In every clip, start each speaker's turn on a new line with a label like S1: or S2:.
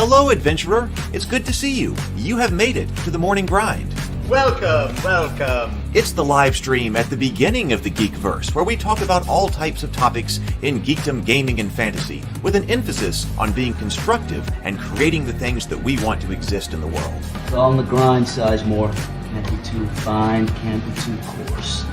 S1: Hello, adventurer. It's good to see you. You have made it to the morning grind.
S2: Welcome, welcome.
S1: It's the live stream at the beginning of the Geekverse, where we talk about all types of topics in geekdom, gaming, and fantasy, with an emphasis on being constructive and creating the things that we want to exist in the world.
S3: It's all on the grind, Sizemore. Can't be too fine, can't be too coarse.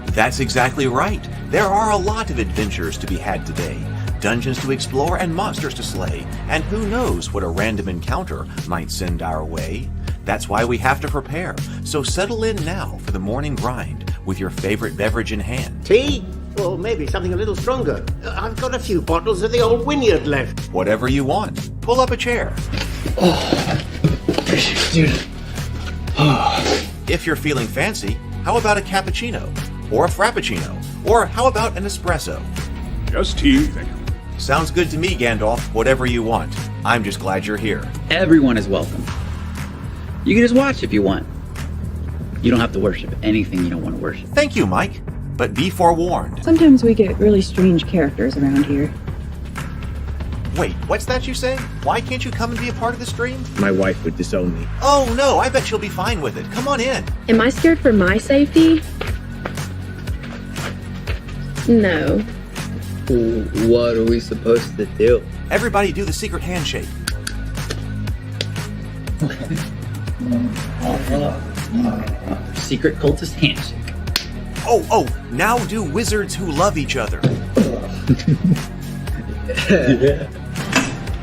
S1: That's exactly right. There are a lot of adventures to be had today. Dungeons to explore and monsters to slay, and who knows what a random encounter might send our way. That's why we have to prepare, so settle in now for the morning grind with your favorite beverage in hand.
S2: Tea? Or maybe something a little stronger. I've got a few bottles of the old Wynyard left.
S1: Whatever you want. Pull up a chair.
S3: Dude.
S1: If you're feeling fancy, how about a cappuccino? Or a frappuccino? Or how about an espresso?
S4: Just tea, thank you.
S1: Sounds good to me, Gandalf. Whatever you want. I'm just glad you're here.
S5: Everyone is welcome. You can just watch if you want. You don't have to worship anything you don't want to worship.
S1: Thank you, Mike. But be forewarned.
S6: Sometimes we get really strange characters around here.
S1: Wait, what's that you say? Why can't you come and be a part of the stream?
S4: My wife would disown me.
S1: Oh no, I bet she'll be fine with it. Come on in.
S6: Am I scared for my safety? No.
S5: What are we supposed to do?
S1: Everybody do the secret handshake.
S5: Secret cultist handshake.
S1: Oh, now do wizards who love each other.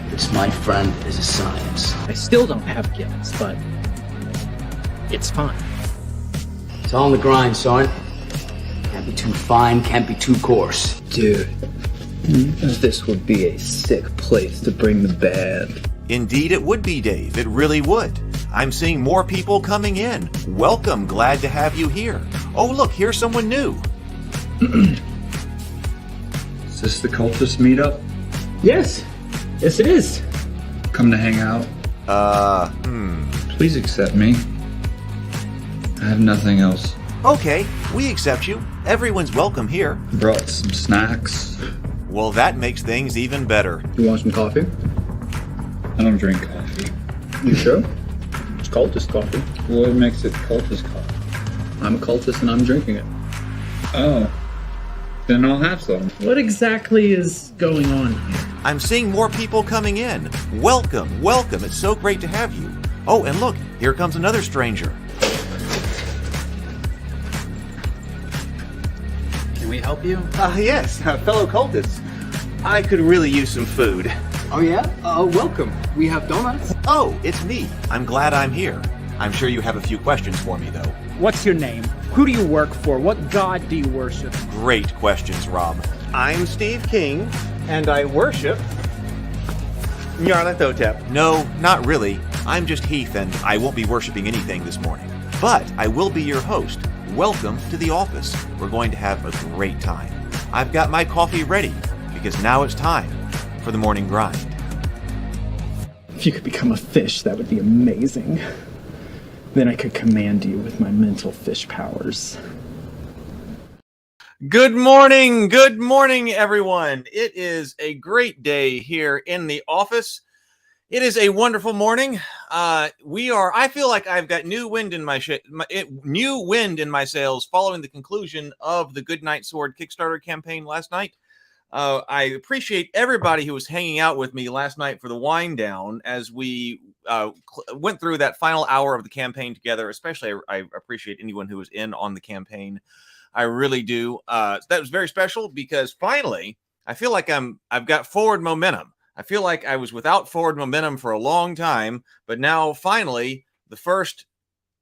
S3: This, my friend, is a science.
S7: I still don't have gifts, but it's fine.
S3: It's all on the grind, son. Can't be too fine, can't be too coarse.
S8: Dude, this would be a sick place to bring the band.
S1: Indeed it would be, Dave. It really would. I'm seeing more people coming in. Welcome, glad to have you here. Oh, look, here's someone new.
S8: Is this the cultist meetup?
S7: Yes it is.
S8: Come to hang out? Please accept me. I have nothing else.
S1: Okay, we accept you. Everyone's welcome here.
S8: Brought some snacks.
S1: Well, that makes things even better.
S8: You want some coffee? I don't drink coffee. You sure? It's cultist coffee. What makes it cultist coffee? I'm a cultist and I'm drinking it. Oh. Then I'll have some.
S7: What exactly is going on here?
S1: I'm seeing more people coming in. Welcome. It's so great to have you. Oh, and look, here comes another stranger.
S5: Can we help you?
S2: Yes, fellow cultists. I could really use some food.
S9: Oh yeah? Welcome. We have donuts.
S1: Oh, it's me. I'm glad I'm here. I'm sure you have a few questions for me, though.
S7: What's your name? Who do you work for? What god do you worship?
S1: Great questions, Rob.
S2: I'm Steve King, and I worship Nyarlathotep.
S1: No, not really. I'm just Heath, and I won't be worshiping anything this morning. But I will be your host. Welcome to the office. We're going to have a great time. I've got my coffee ready, because now it's time for the morning grind.
S10: If you could become a fish, that would be amazing. Then I could command you with my mental fish powers.
S1: Good morning, everyone. It is a great day here in the office. It is a wonderful morning. I feel like I've got new wind in my sails following the conclusion of the Goodnight Sword Kickstarter campaign last night. I appreciate everybody who was hanging out with me last night for the wind down as we went through that final hour of the campaign together. Especially, I appreciate anyone who was in on the campaign. I really do. That was very special because finally, I feel like I've got forward momentum. I feel like I was without forward momentum for a long time, but now finally, the first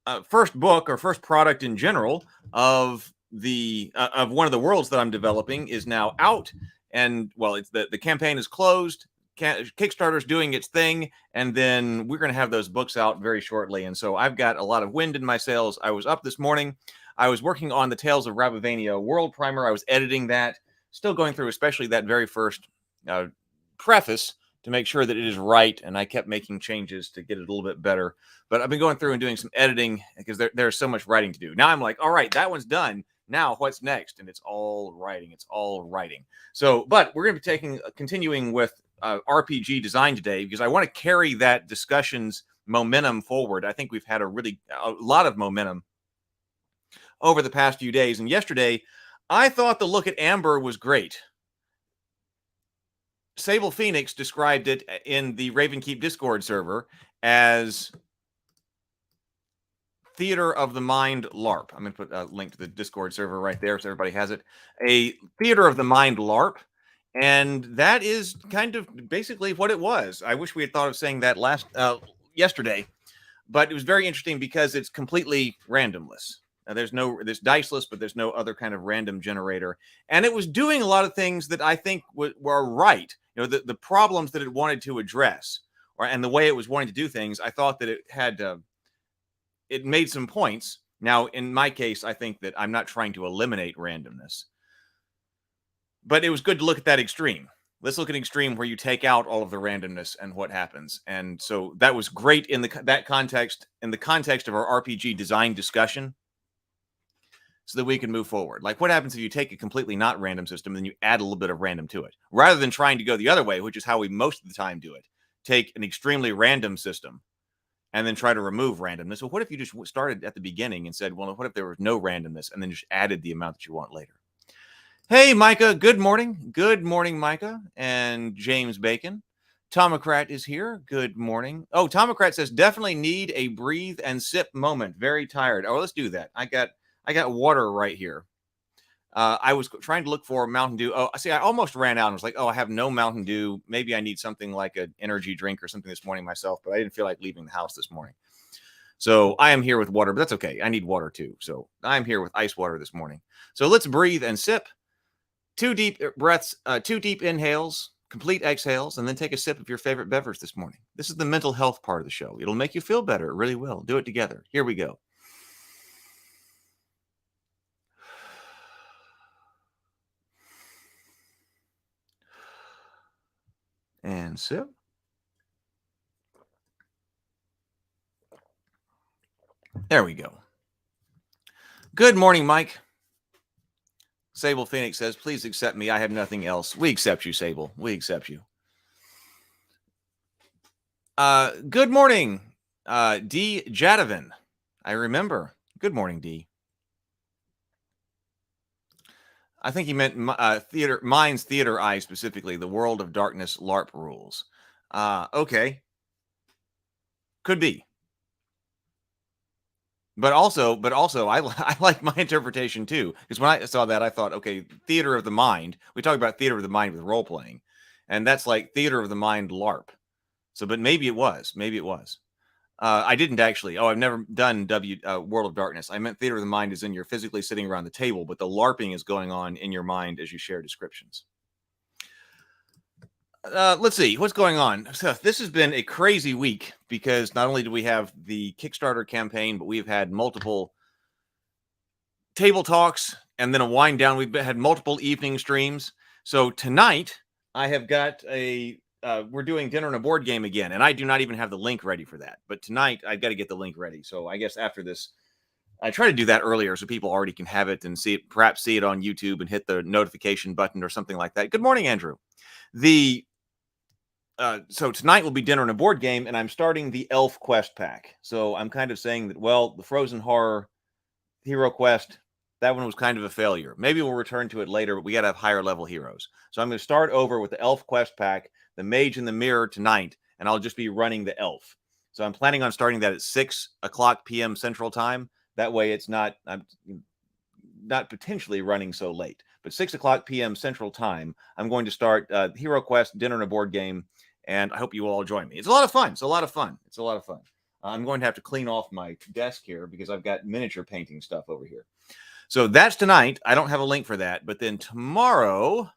S1: book or first product in general of one of the worlds that I'm developing is now out. And well, it's the campaign is closed. Kickstarter's doing its thing, and then we're going to have those books out very shortly. And so I've got a lot of wind in my sails. I was up this morning. I was working on the Tales of Ravivania World Primer. I was editing that, still going through especially that very first preface to make sure that it is right. And I kept making changes to get it a little bit better. But I've been going through and doing some editing because there's so much writing to do. Now I'm like, all right, that one's done. Now what's next? And it's all writing. It's all writing. So, but we're going to be continuing with RPG design today because I want to carry that discussion's momentum forward. I think we've had a lot of momentum over the past few days. And yesterday, I thought the look at Amber was great. Sable Phoenix described it in the Ravenkeep Discord server as Theater of the Mind LARP. I'm going to put a link to the Discord server right there so everybody has it. A Theater of the Mind LARP. And that is kind of basically what it was. I wish we had thought of saying that yesterday, but it was very interesting because it's completely randomless. There's diceless, but there's no other kind of random generator. And it was doing a lot of things that I think were right. You know, the problems that it wanted to address, and the way it was wanting to do things, I thought that it had it made some points. Now, in my case, I think that I'm not trying to eliminate randomness. But it was good to look at that extreme. Let's look at an extreme where you take out all of the randomness and what happens. And so that was great in that context, in the context of our RPG design discussion, so that we can move forward. Like, what happens if you take a completely not random system and then you add a little bit of random to it, rather than trying to go the other way, which is how we most of the time do it. Take an extremely random system and then try to remove randomness. So what if you just started at the beginning and said, well, what if there was no randomness, and then just added the amount that you want later? Hey, Micah, good morning. Good morning, Micah and James Bacon. Tomocrat is here. Good morning. Oh, Tomocrat says, definitely need a breathe and sip moment. Very tired. Oh, let's do that. I got water right here. I was trying to look for Mountain Dew. Oh, see, I almost ran out and was like, oh, I have no Mountain Dew. Maybe I need something like an energy drink or something this morning myself, but I didn't feel like leaving the house this morning. So I am here with water, but that's okay. I need water too. So I'm here with ice water this morning. So let's breathe and sip. 2 deep breaths, 2 deep inhales, complete exhales, and then take a sip of your favorite beverage this morning. This is the mental health part of the show. It'll make you feel better. It really will. Do it together. Here we go. And sip. There we go. Good morning, Mike. Sable Phoenix says, please accept me. I have nothing else. We accept you, Sable. We accept you. Good morning, D. Jadavan. I remember. Good morning, D. I think he meant Mind's Theater Eye specifically, the World of Darkness LARP rules. Okay. Could be. But also, I like my interpretation too, because when I saw that, I thought, okay, theater of the mind. We talk about theater of the mind with role playing, and that's like theater of the mind LARP. So, but maybe it was. I didn't actually. Oh, I've never done World of Darkness. I meant theater of the mind is in you're physically sitting around the table, but the LARPing is going on in your mind as you share descriptions. Let's see what's going on. So this has been a crazy week because not only do we have the Kickstarter campaign, but we've had multiple table talks and then a wind down. We've had multiple evening streams. So tonight I have got we're doing dinner and a board game again, and I do not even have the link ready for that. But tonight I've got to get the link ready. So I guess after this, I try to do that earlier so people already can have it and see it, perhaps see it on YouTube and hit the notification button or something like that. Good morning, Andrew. So tonight will be dinner and a board game, and I'm starting the Elf Quest pack. So I'm kind of saying that, well, the Frozen Horror Hero Quest, that one was kind of a failure. Maybe we'll return to it later, but we got to have higher level heroes. So I'm going to start over with the Elf Quest pack, the Mage in the Mirror tonight, and I'll just be running the Elf. So I'm planning on starting that at 6 o'clock p.m. Central Time. That way I'm not potentially running so late. But 6 o'clock p.m. Central Time, I'm going to start Hero Quest, dinner and a board game, and I hope you all join me. It's a lot of fun. I'm going to have to clean off my desk here because I've got miniature painting stuff over here. So that's tonight. I don't have a link for that. But then tomorrow,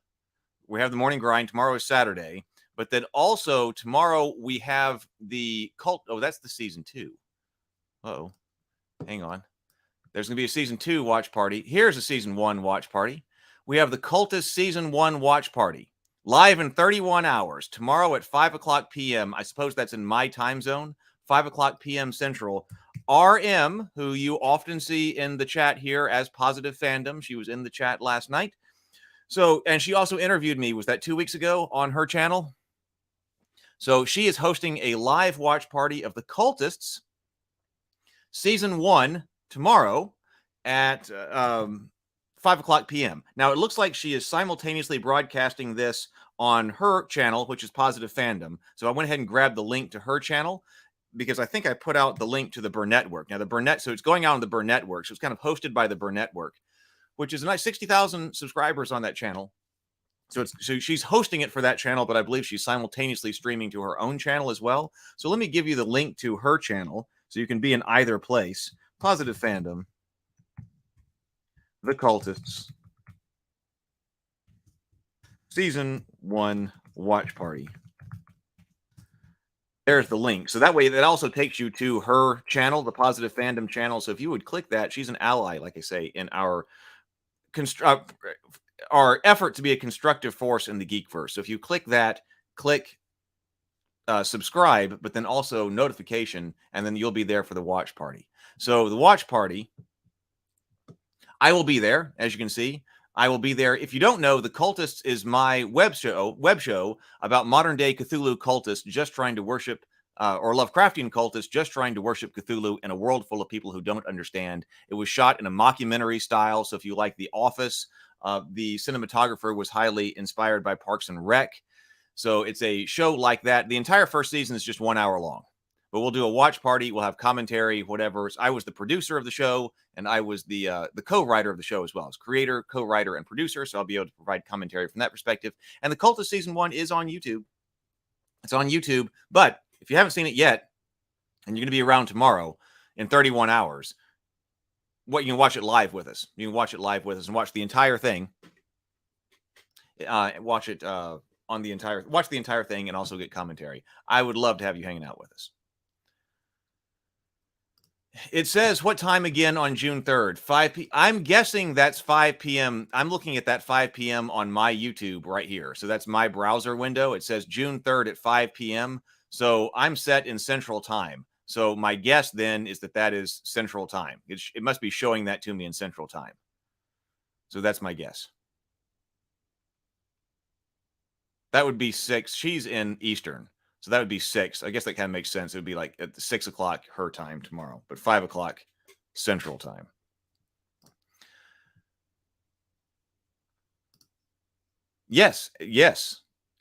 S1: we have the morning grind. Tomorrow is Saturday. But then also tomorrow we have the cult. Oh, that's the season 2. Uh-oh. Hang on. There's going to be a season 2 watch party. Here's a season 1 watch party. We have the Cultist season 1 watch party. Live in 31 hours. Tomorrow at 5 o'clock p.m. I suppose that's in my time zone. 5 o'clock p.m. Central RM, who you often see in the chat here as Positive Fandom. She was in the chat last night. So, and she also interviewed me, was that 2 weeks ago, on her channel? So she is hosting a live watch party of The Cultists, Season 1, tomorrow at 5 o'clock p.m. Now, it looks like she is simultaneously broadcasting this on her channel, which is Positive Fandom. So I went ahead and grabbed the link to her channel because I think I put out the link to the Burnett Network. Now, the Burnett, so it's going out on the Burnett Network. So it's kind of hosted by the Burnett Network, which is a nice 60,000 subscribers on that channel. So she's hosting it for that channel, but I believe she's simultaneously streaming to her own channel as well. So let me give you the link to her channel so you can be in either place. Positive Fandom, The Cultists, Season 1 Watch Party. There's the link. So that way, that also takes you to her channel, the Positive Fandom channel. So if you would click that, she's an ally, like I say, in our effort to be a constructive force in the Geekverse. So if you click that, click subscribe, but then also notification, and then you'll be there for the watch party. So the watch party, I will be there, as you can see. I will be there. If you don't know, The Cultists is my web show about modern day Cthulhu cultists just trying to worship, or Lovecraftian cultists just trying to worship Cthulhu in a world full of people who don't understand. It was shot in a mockumentary style. So if you like The Office, the cinematographer was highly inspired by Parks and Rec. So it's a show like that. The entire first season is just 1 hour long. But we'll do a watch party. We'll have commentary, whatever. I was the producer of the show, and I was the co-writer of the show as well. As creator, co-writer, and producer, so I'll be able to provide commentary from that perspective. And The Cultist Season 1 is on YouTube. It's on YouTube. But if you haven't seen it yet, and you're going to be around tomorrow in 31 hours, you can watch it live with us. You can watch it live with us and watch the entire thing. Watch the entire thing and also get commentary. I would love to have you hanging out with us. It says what time again on June 3rd? 5 p.m. I'm guessing that's 5 p.m. I'm looking at that 5 p.m. on my YouTube right here. So that's my browser window. It says June 3rd at 5 p.m. So I'm set in Central Time. So my guess then is that is Central Time. It must be showing that to me in Central Time. So that's my guess. That would be 6. She's in Eastern. So that would be 6. I guess that kind of makes sense. It would be like at 6 o'clock her time tomorrow, but 5 o'clock Central Time. Yes,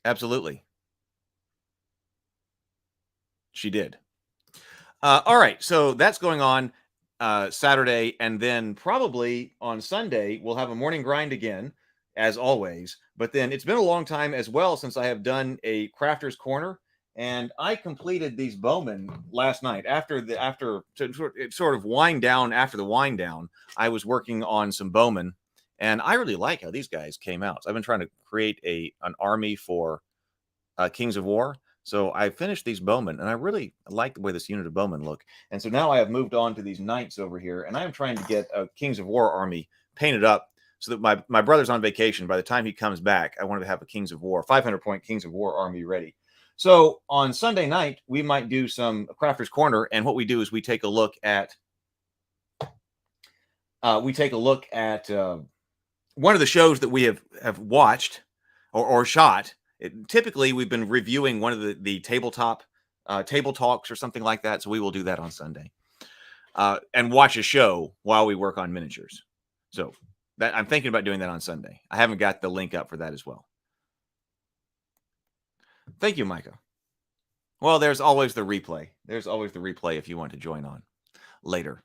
S1: absolutely. She did. All right, so that's going on Saturday, and then probably on Sunday we'll have a morning grind again, as always. But then it's been a long time as well since I have done a Crafter's Corner. And I completed these bowmen last night to sort of wind down. After the wind down, I was working on some bowmen, and I really like how these guys came out. So I've been trying to create an army for Kings of War. So I finished these bowmen, and I really like the way this unit of bowmen look. And so now I have moved on to these knights over here, and I'm trying to get a Kings of War army painted up so that my brother's on vacation. By the time he comes back, I wanted to have a Kings of War, 500-point Kings of War army ready. So on Sunday night, we might do some Crafter's Corner, and what we do is we take a look at one of the shows that we have watched or shot. Typically, we've been reviewing one of the tabletop table talks or something like that. So we will do that on Sunday and watch a show while we work on miniatures. So I'm thinking about doing that on Sunday. I haven't got the link up for that as well. Thank you, Micah. Well, there's always the replay. There's always the replay if you want to join on later.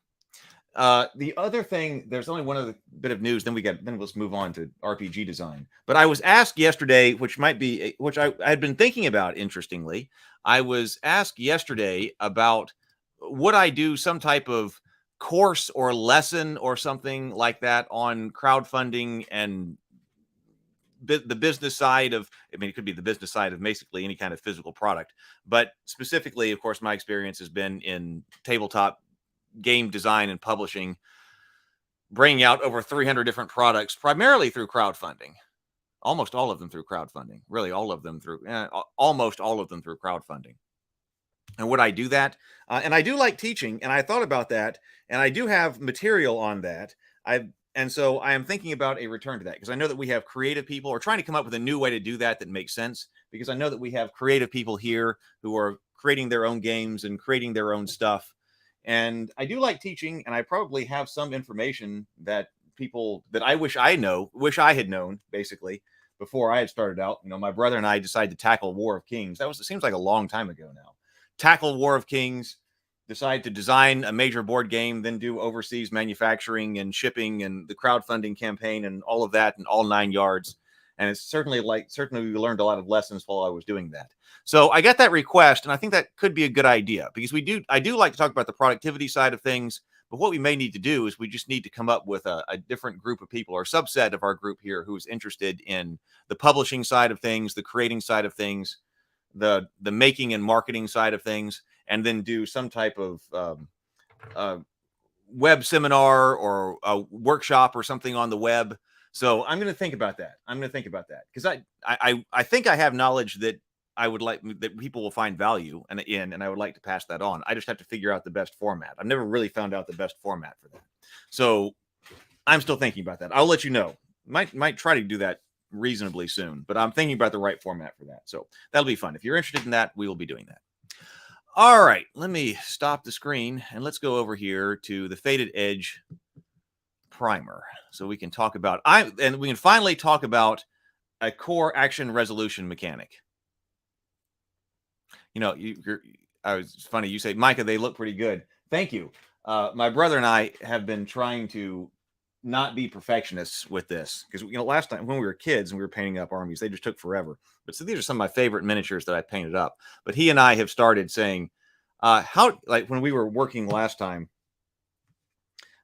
S1: The other thing, there's only one other bit of news. Then let's move on to RPG design. But I was asked yesterday, which I had been thinking about. Interestingly, I was asked yesterday about would I do some type of course or lesson or something like that on crowdfunding and the business side of, it could be the business side of basically any kind of physical product, but specifically, of course, my experience has been in tabletop game design and publishing, bringing out over 300 different products, primarily through crowdfunding, almost all of them through crowdfunding, really almost all of them through crowdfunding. And would I do that? And I do like teaching, and I thought about that, and I do have material on that. And so I am thinking about a return to that because I know that we have creative people or trying to come up with a new way to do that that makes sense, because I know that we have creative people here who are creating their own games and creating their own stuff. And I do like teaching, and I probably have some information that people that I wish I had known, basically, before I had started out. You know, my brother and I decided to tackle War of Kings. It seems like a long time ago now. Tackle War of Kings, decide to design a major board game, then do overseas manufacturing and shipping and the crowdfunding campaign and all of that and all 9 yards. And it's certainly we learned a lot of lessons while I was doing that. So I got that request, and I think that could be a good idea because I do like to talk about the productivity side of things. But what we may need to do is we just need to come up with a different group of people or subset of our group here who's interested in the publishing side of things, the creating side of things, the making and marketing side of things, and then do some type of web seminar or a workshop or something on the web. So I'm going to think about that. Because I think I have knowledge that I would like that people will find value in, and I would like to pass that on. I just have to figure out the best format. I've never really found out the best format for that. So I'm still thinking about that. I'll let you know. Might try to do that reasonably soon, but I'm thinking about the right format for that. So that'll be fun. If you're interested in that, we will be doing that. All right, let me stop the screen and let's go over here to the Faded Edge primer so we can talk about and we can finally talk about a core action resolution mechanic. You know, it's funny you say, Micah, they look pretty good. Thank you. My brother and I have been trying to not be perfectionists with this because, you know, last time when we were kids and we were painting up armies, they just took forever. But so these are some of my favorite miniatures that I painted up. But he and I have started saying, like when we were working last time,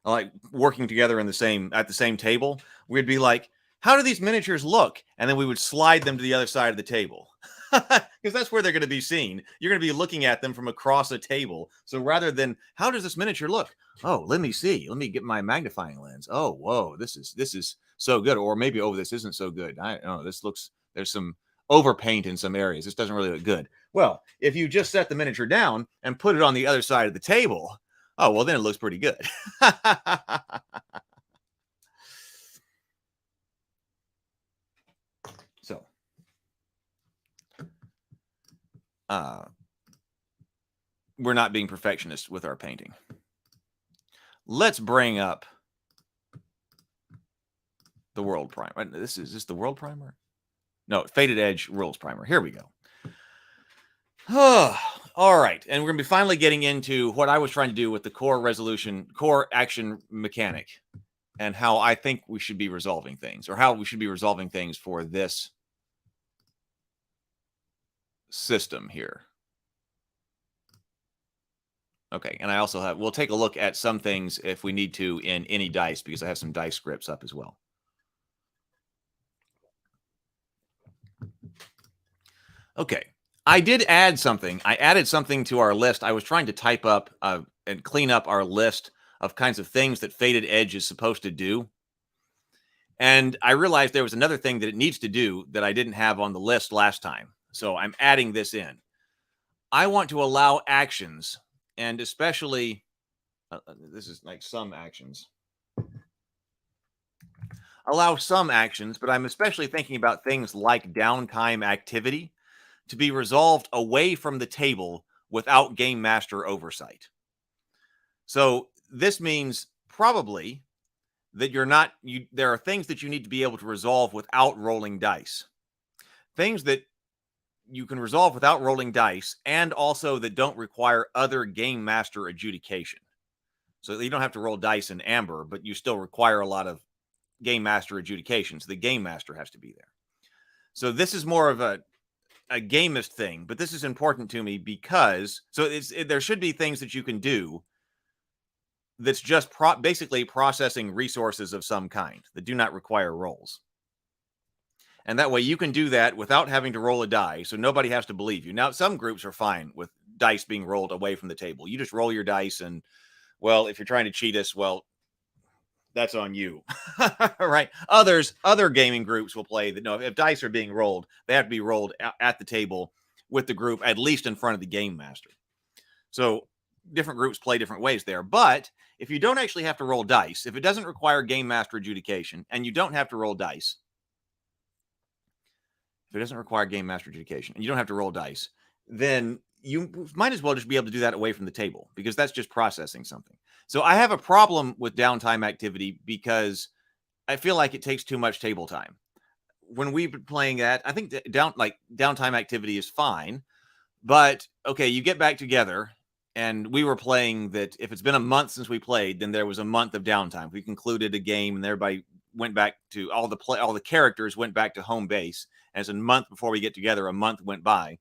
S1: like working together at the same table, we'd be like, how do these miniatures look? And then we would slide them to the other side of the table because that's where they're going to be seen. You're going to be looking at them from across a table. So rather than how does this miniature look? Oh, let me see. Let me get my magnifying lens. Oh, whoa, this is so good. Or maybe, oh, this isn't so good. I don't know. There's some overpaint in some areas. This doesn't really look good. Well, if you just set the miniature down and put it on the other side of the table, oh, well, then it looks pretty good. So, we're not being perfectionists with our painting. Let's bring up the World Primer. Is this the World Primer? No, Faded Edge Rules Primer. Here we go. All right. And we're going to be finally getting into what I was trying to do with the core action mechanic and how I think we should be resolving things, or how we should be resolving things for this system here. Okay. And I also we'll take a look at some things if we need to in any dice, because I have some dice scripts up as well. Okay. I did add something. I added something to our list. I was trying to type up and clean up our list of kinds of things that Faded Edge is supposed to do. And I realized there was another thing that it needs to do that I didn't have on the list last time. So I'm adding this in. I want to allow actions, and especially, this is like some actions. Allow some actions, but I'm especially thinking about things like downtime activity to be resolved away from the table without game master oversight. So this means probably that there are things that you need to be able to resolve without rolling dice. Things that you can resolve without rolling dice, and also that don't require other game master adjudication. So you don't have to roll dice in Amber, but you still require a lot of game master adjudication. So the game master has to be there. So this is more of a gamist thing, but this is important to me because there should be things that you can do that's just basically processing resources of some kind that do not require rolls. And that way you can do that without having to roll a die, so nobody has to believe you. Now, some groups are fine with dice being rolled away from the table. You just roll your dice, and, well, if you're trying to cheat us, well, that's on you. Right? Other gaming groups will play that, no, if dice are being rolled, they have to be rolled at the table with the group, at least in front of the game master. So different groups play different ways there. But if you don't actually have to roll dice, if it doesn't require game master adjudication, and you don't have to roll dice, if it doesn't require game master adjudication and you don't have to roll dice, then you might as well just be able to do that away from the table, because that's just processing something. So I have a problem with downtime activity because I feel like it takes too much table time. When we've been playing that, I think downtime activity is fine, but okay, you get back together, and we were playing that if it's been a month since we played, then there was a month of downtime. We concluded a game, and everybody went back to all the characters went back to home base. As a month before we get together, a month went by.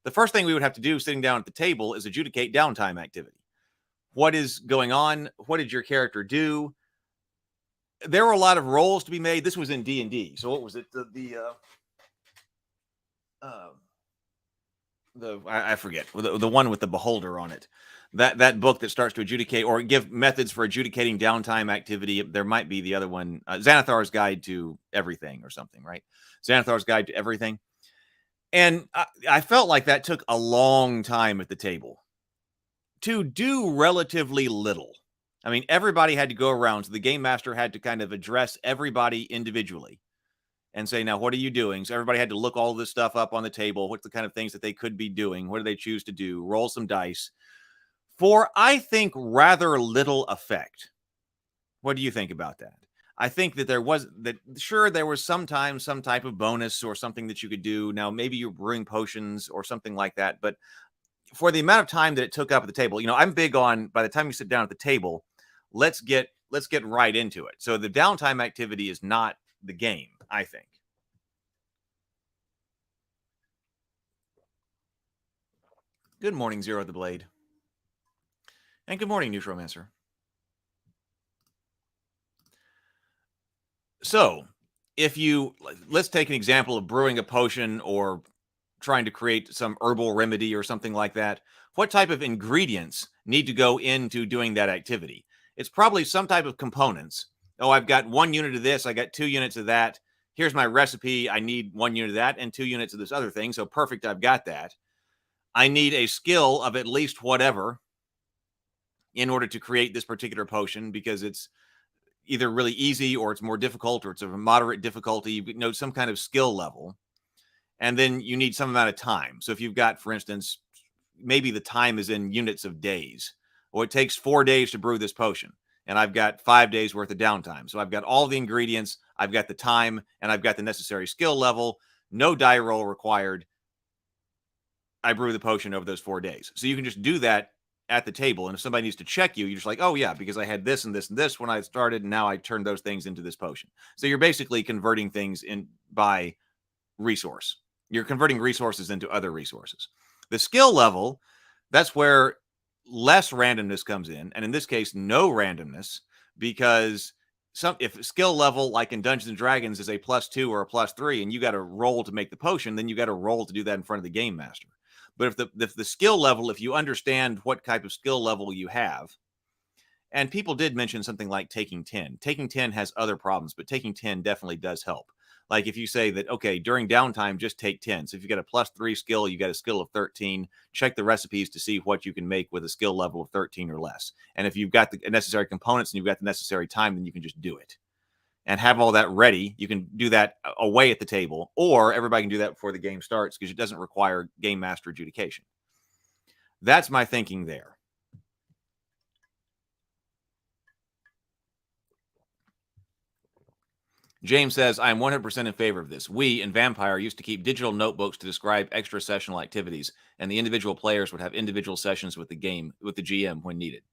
S1: The first thing we would have to do sitting down at the table is adjudicate downtime activity. What is going on? What did your character do? There were a lot of rolls to be made. This was in D&D. So what was it? I forget. The one with the beholder on it. That book that starts to adjudicate or give methods for adjudicating downtime activity. There might be the other one, Xanathar's Guide to Everything or something, right? Xanathar's Guide to Everything. And I felt like that took a long time at the table to do relatively little. I mean, everybody had to go around. So the game master had to kind of address everybody individually and say, now, what are you doing? So everybody had to look all this stuff up on the table. What's the kind of things that they could be doing? What do they choose to do? Roll some dice for, I think, rather little effect. What do you think about that? I think that there was sometimes some type of bonus or something that you could do. Now, maybe you're brewing potions or something like that. But for the amount of time that it took up at the table, I'm big on, by the time you sit down at the table, let's get right into it. So the downtime activity is not the game, I think. Good morning, Zero the Blade. And good morning, Neutromancer. So let's take an example of brewing a potion or trying to create some herbal remedy or something like that. What type of ingredients need to go into doing that activity? It's probably some type of components. Oh, I've got 1 unit of this. I got 2 units of that. Here's my recipe. I need 1 unit of that and 2 units of this other thing. So perfect. I've got that. I need a skill of at least whatever in order to create this particular potion, because it's either really easy or it's more difficult or it's of a moderate difficulty. You know, some kind of skill level. And then you need some amount of time. So if you've got, for instance, maybe the time is in units of days, or it takes 4 days to brew this potion, and I've got 5 days worth of downtime. So I've got all the ingredients, I've got the time, and I've got the necessary skill level. No die roll required. I brew the potion over those 4 days. So you can just do that at the table. And if somebody needs to check you, you're just like, oh yeah, because I had this and this and this when I started, and now I turned those things into this potion. So you're basically converting things in by resource. You're converting resources into other resources. The skill level, that's where less randomness comes in. And in this case, no randomness, because if skill level, like in Dungeons and Dragons, is a +2 or a +3, and you got to roll to make the potion, then you got to roll to do that in front of the game master. But if the skill level, if you understand what type of skill level you have, and people did mention something like taking 10. Taking 10 has other problems, but taking 10 definitely does help. Like if you say that, okay, during downtime, just take 10. So if you got a +3 skill, you got a skill of 13, check the recipes to see what you can make with a skill level of 13 or less. And if you've got the necessary components and you've got the necessary time, then you can just do it. And have all that ready. You can do that away at the table, or everybody can do that before the game starts, because it doesn't require game master adjudication. That's my thinking there. James says, I am 100% in favor of this. We in Vampire used to keep digital notebooks to describe extra sessional activities, and the individual players would have individual sessions with the GM when needed.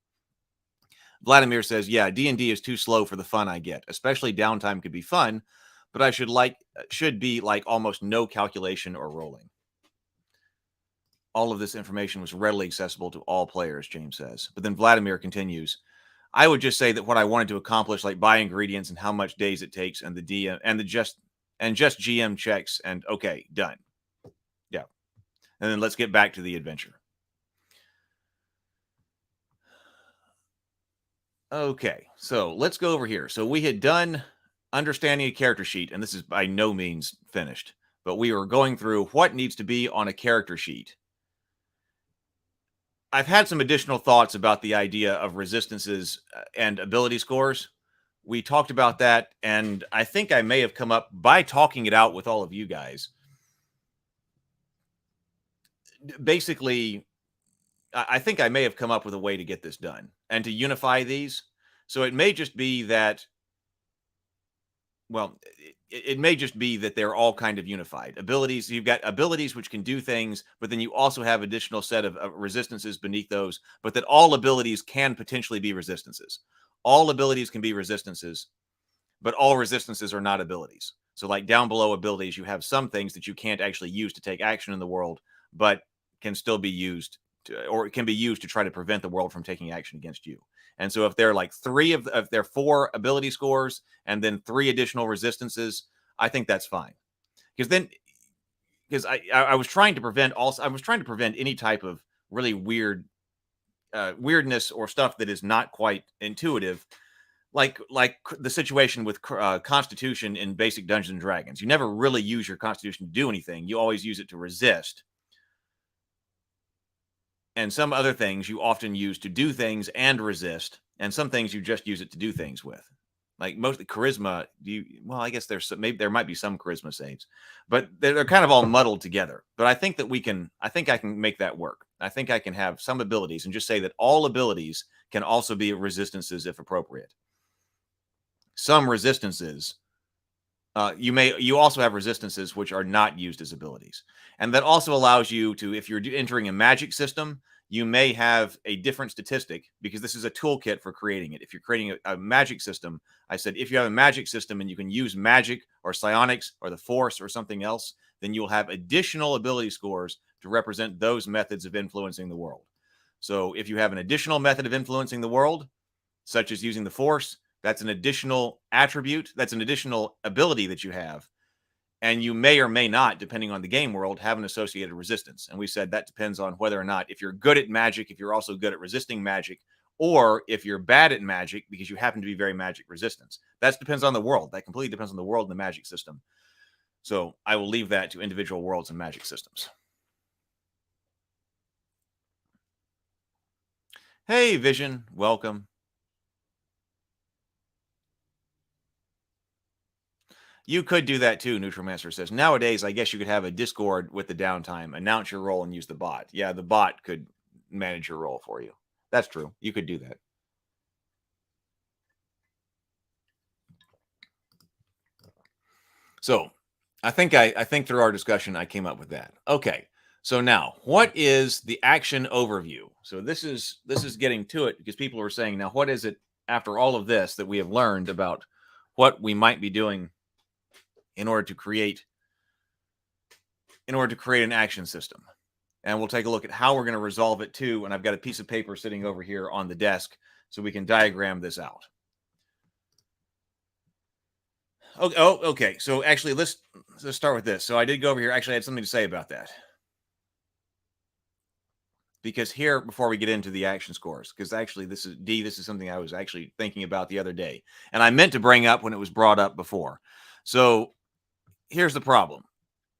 S1: Vladimir says, yeah, D&D is too slow for the fun I get. Especially downtime could be fun, but I should be like almost no calculation or rolling. All of this information was readily accessible to all players, James says. But then Vladimir continues, I would just say that what I wanted to accomplish, like buy ingredients and how much days it takes, and the DM and just GM checks, and okay, done. Yeah. And then let's get back to the adventure. Okay, so let's go over here. So we had done understanding a character sheet, and this is by no means finished, but we were going through what needs to be on a character sheet. I've had some additional thoughts about the idea of resistances and ability scores. We talked about that, and I think I may have come up by talking it out with all of you guys. Basically, I think I may have come up with a way to get this done and to unify these. So it may just be that, well, it may just be that they're all kind of unified. Abilities, you've got abilities which can do things, but then you also have additional set of resistances beneath those, but that all abilities can potentially be resistances. All abilities can be resistances, but all resistances are not abilities. So like down below abilities, you have some things that you can't actually use to take action in the world, but can still be used to, or it can be used to try to prevent the world from taking action against you. And so if there are like if there are 4 ability scores and then 3 additional resistances, I think that's fine. Because I was trying to prevent any type of really weirdness or stuff that is not quite intuitive, like the situation with Constitution in basic Dungeons and Dragons. You never really use your Constitution to do anything. You always use it to resist. And some other things you often use to do things and resist, and some things you just use it to do things with. Like mostly charisma, well, I guess maybe there might be some charisma saves, but they're kind of all muddled together. But I think that I think I can make that work. I think I can have some abilities and just say that all abilities can also be resistances if appropriate. Some resistances, you also have resistances which are not used as abilities. And that also allows you to, if you're entering a magic system, you may have a different statistic because this is a toolkit for creating it. If you're creating a magic system, I said, if you have a magic system and you can use magic or psionics or the force or something else, then you'll have additional ability scores to represent those methods of influencing the world. So if you have an additional method of influencing the world, such as using the force, that's an additional attribute. That's an additional ability that you have. And you may or may not, depending on the game world, have an associated resistance. And we said that depends on whether or not, if you're good at magic, if you're also good at resisting magic, or if you're bad at magic because you happen to be very magic resistant. That depends on the world. That completely depends on the world and the magic system. So I will leave that to individual worlds and magic systems. Hey, Vision, welcome. You could do that too, Neutromancer says. Nowadays, I guess you could have a Discord with the downtime, announce your role, and use the bot. Yeah, the bot could manage your role for you. That's true. You could do that. So I think through our discussion, I came up with that. Okay. So now, what is the action overview? So this is getting to it because people were saying, now, what is it after all of this that we have learned about what we might be doing in order to create an action system? And we'll take a look at how we're going to resolve it too. And I've got a piece of paper sitting over here on the desk so we can diagram this out. Oh, okay. So actually, let's start with this. So I did go over here. Actually, I had something to say about that. Because here, before we get into the action scores, because actually this is something I was actually thinking about the other day. And I meant to bring up when it was brought up before. So here's the problem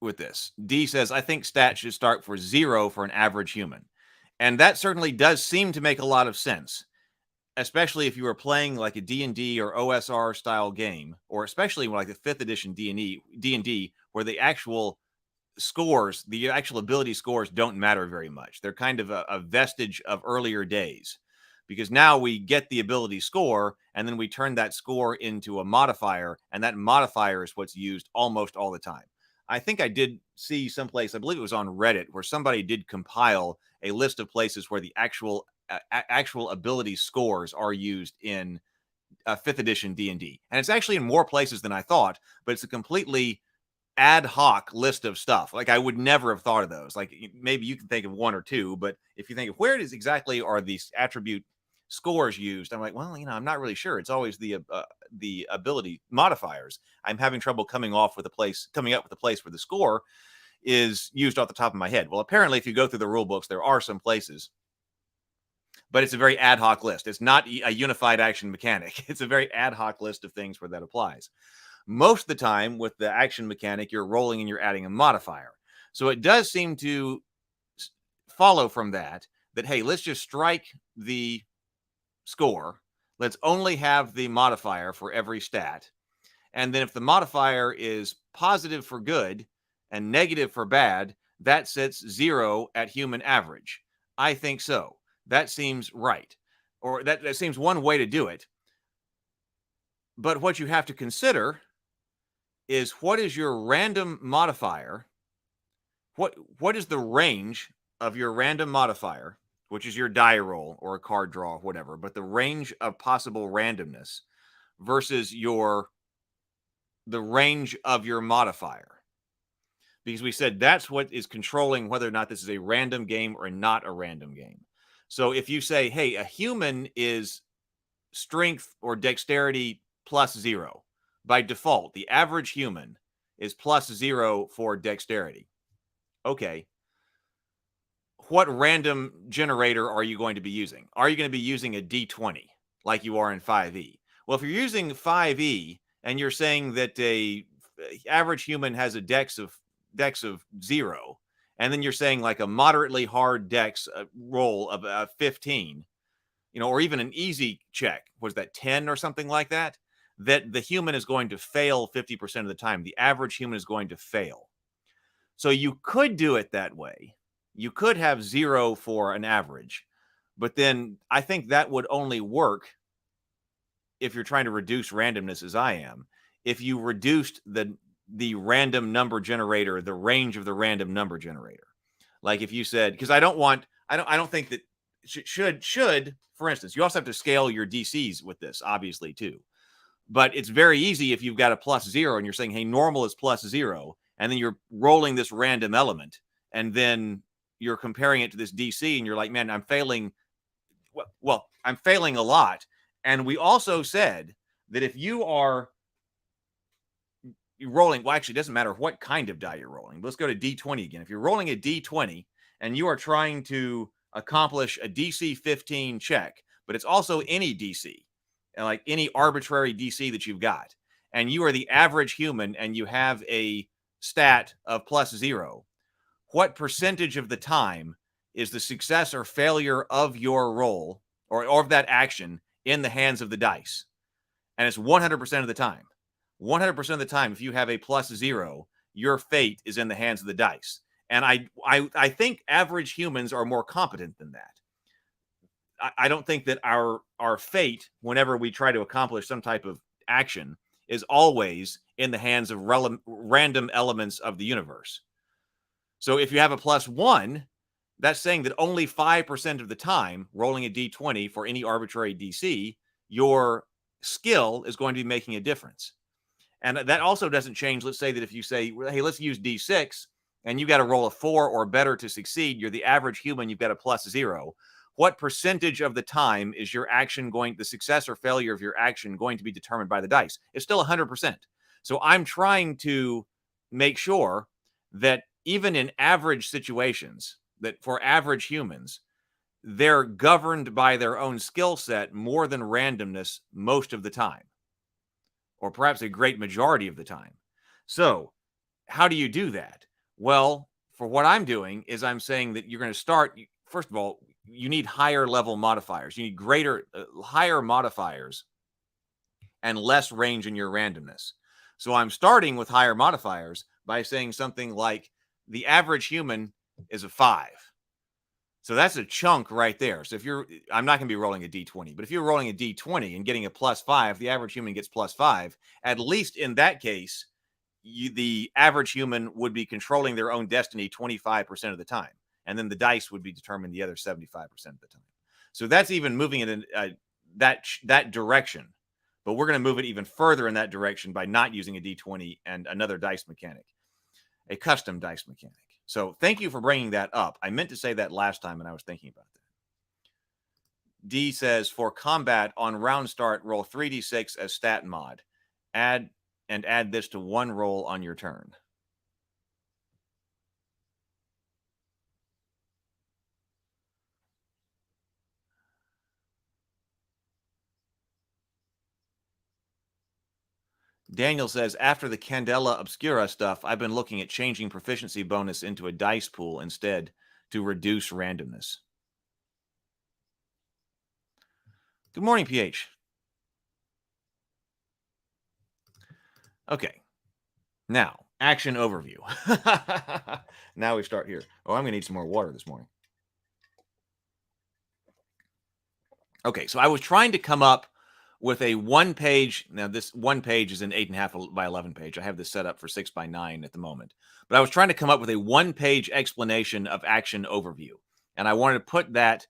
S1: with this. D says, I think stats should start for 0 for an average human. And that certainly does seem to make a lot of sense, especially if you were playing like a D&D or OSR style game, or especially like the 5th edition D&D, where the actual scores, the actual ability scores don't matter very much. They're kind of a vestige of earlier days, because now we get the ability score and then we turn that score into a modifier, and that modifier is what's used almost all the time. I think I did see someplace, I believe it was on Reddit, where somebody did compile a list of places where the actual ability scores are used in 5th edition D&D. And it's actually in more places than I thought, but it's a completely ad hoc list of stuff. Like I would never have thought of those. Like maybe you can think of 1 or 2, but if you think of where it is exactly are these attribute scores used, I'm like, well, I'm not really sure. It's always the ability modifiers. I'm having trouble coming up with a place where the score is used off the top of my head. Well, apparently, if you go through the rule books, there are some places, but it's a very ad hoc list. It's not a unified action mechanic. It's a very ad hoc list of things where that applies. Most of the time with the action mechanic, you're rolling and you're adding a modifier. So it does seem to follow from that that, hey, let's just strike the score. Let's only have the modifier for every stat. And then if the modifier is positive for good and negative for bad, that sets 0 at human average. I think so. That seems right. Or that seems one way to do it. But what you have to consider is, what is your random modifier? What is the range of your random modifier, which is your die roll or a card draw, whatever, but the range of possible randomness versus the range of your modifier? Because we said that's what is controlling whether or not this is a random game or not a random game. So if you say, hey, a human is strength or dexterity +0, by default, the average human is +0 for dexterity. Okay. What random generator are you going to be using? Are you going to be using a D20 like you are in 5e? Well, if you're using 5e and you're saying that a average human has a dex of 0, and then you're saying like a moderately hard dex roll of 15, or even an easy check, was that 10 or something like that, that the human is going to fail 50% of the time. The average human is going to fail. So you could do it that way. You could have 0 for an average, but then I think that would only work if you're trying to reduce randomness, as I am. If you reduced the random number generator, the range of the random number generator, like if you said, because I don't think that should, for instance, you also have to scale your DCs with this, obviously, too. But it's very easy if you've got a +0 and you're saying, hey, normal is +0, and then you're rolling this random element, and then you're comparing it to this DC, and you're like, man, I'm failing. Well, I'm failing a lot. And we also said that if you're rolling, well, actually, it doesn't matter what kind of die you're rolling. Let's go to D20 again. If you're rolling a D20 and you are trying to accomplish a DC 15 check, but it's also any DC, like any arbitrary DC that you've got, and you are the average human and you have a stat of +0, what percentage of the time is the success or failure of your roll or of that action in the hands of the dice? And it's 100% of the time. 100% of the time, if you have a +0, your fate is in the hands of the dice. And I think average humans are more competent than that. I don't think that our fate, whenever we try to accomplish some type of action, is always in the hands of random elements of the universe. So if you have a +1, that's saying that only 5% of the time, rolling a D20 for any arbitrary DC, your skill is going to be making a difference. And that also doesn't change. Let's say that if you say, hey, let's use D6, and you got to roll a 4 or better to succeed, you're the average human, you've got a +0. What percentage of the time is your action the success or failure of your action going to be determined by the dice? It's still 100%. So I'm trying to make sure that even in average situations, that for average humans, they're governed by their own skill set more than randomness most of the time, or perhaps a great majority of the time. So how do you do that? Well, for what I'm doing is I'm saying that you're going to start, first of all, you need higher level modifiers. You need higher modifiers and less range in your randomness. So I'm starting with higher modifiers by saying something like the average human is a 5. So that's a chunk right there. So I'm not going to be rolling a D20, but if you're rolling a D20 and getting a +5, the average human gets +5. At least in that case, the average human would be controlling their own destiny 25% of the time. And then the dice would be determined the other 75% of the time. So that's even moving it in that direction. But we're going to move it even further in that direction by not using a D20 and another dice mechanic, a custom dice mechanic. So thank you for bringing that up. I meant to say that last time, and I was thinking about that. D says, for combat on round start, roll 3d6 as stat mod. Add this to one roll on your turn. Daniel says, after the Candela Obscura stuff, I've been looking at changing proficiency bonus into a dice pool instead to reduce randomness. Good morning, PH. Okay. Now, action overview. Now we start here. Oh, I'm going to need some more water this morning. Okay, so I was trying to come up with a one-page. Now, this one page is an 8.5 by 11 page. I have this set up for 6 by 9 at the moment. But I was trying to come up with a one-page explanation of action overview. And I wanted to put that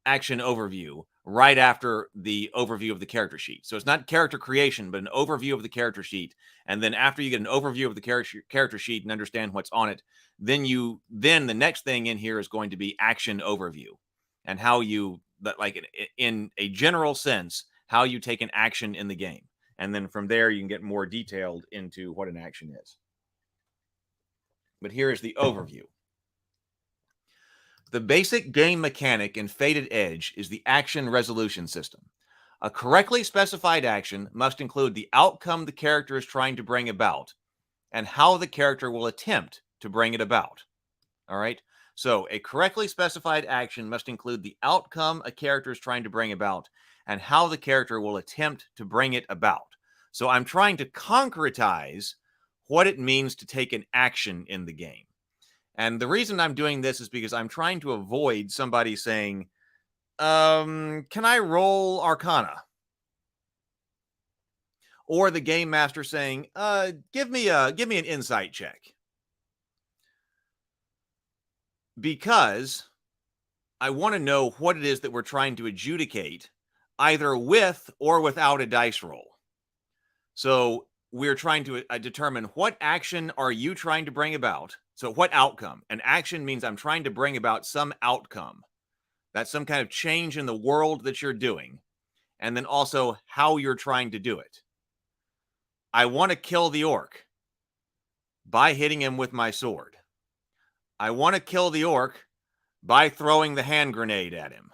S1: action overview right after the overview of the character sheet. So it's not character creation, but an overview of the character sheet. And then after you get an overview of the character sheet and understand what's on it, then the next thing in here is going to be action overview and how you, like in a general sense, how you take an action in the game. And then from there, you can get more detailed into what an action is. But here is the overview. The basic game mechanic in Faded Edge is the action resolution system. A correctly specified action must include the outcome the character is trying to bring about and how the character will attempt to bring it about. All right? So, a correctly specified action must include the outcome a character is trying to bring about and how the character will attempt to bring it about. So, I'm trying to concretize what it means to take an action in the game. And the reason I'm doing this is because I'm trying to avoid somebody saying, can I roll Arcana? Or the game master saying, give me an insight check. Because I want to know what it is that we're trying to adjudicate, either with or without a dice roll. So we're trying to determine what action are you trying to bring about. So what outcome? An action means I'm trying to bring about some outcome. That's some kind of change in the world that you're doing. And then also how you're trying to do it. I want to kill the orc by hitting him with my sword. I want to kill the orc by throwing the hand grenade at him.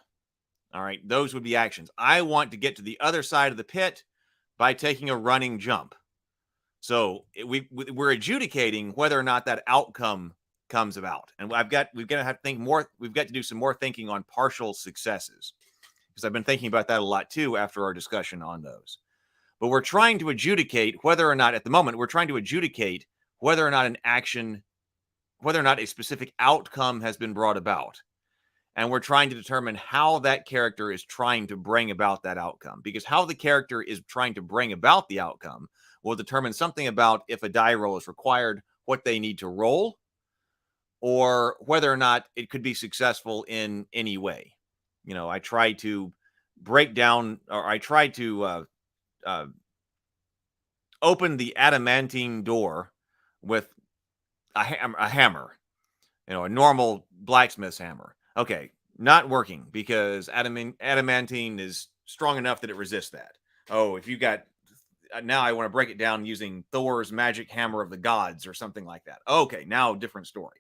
S1: All right, those would be actions. I want to get to the other side of the pit by taking a running jump. So we're adjudicating whether or not that outcome comes about. And we've got to have to think more. We've got to do some more thinking on partial successes, because I've been thinking about that a lot too after our discussion on those. But we're trying to adjudicate whether or not, at the moment, we're trying to adjudicate whether or not an action, whether or not a specific outcome has been brought about. And we're trying to determine how that character is trying to bring about that outcome. Because how the character is trying to bring about the outcome will determine something about if a die roll is required, what they need to roll, or whether or not it could be successful in any way. You know, I try to break down, or I try to open the adamantine door with a hammer, you know, a normal blacksmith's hammer. Okay, not working because adamantine is strong enough that it resists that. Oh, if you got, now I want to break it down using Thor's magic hammer of the gods or something like that. Okay, now different story.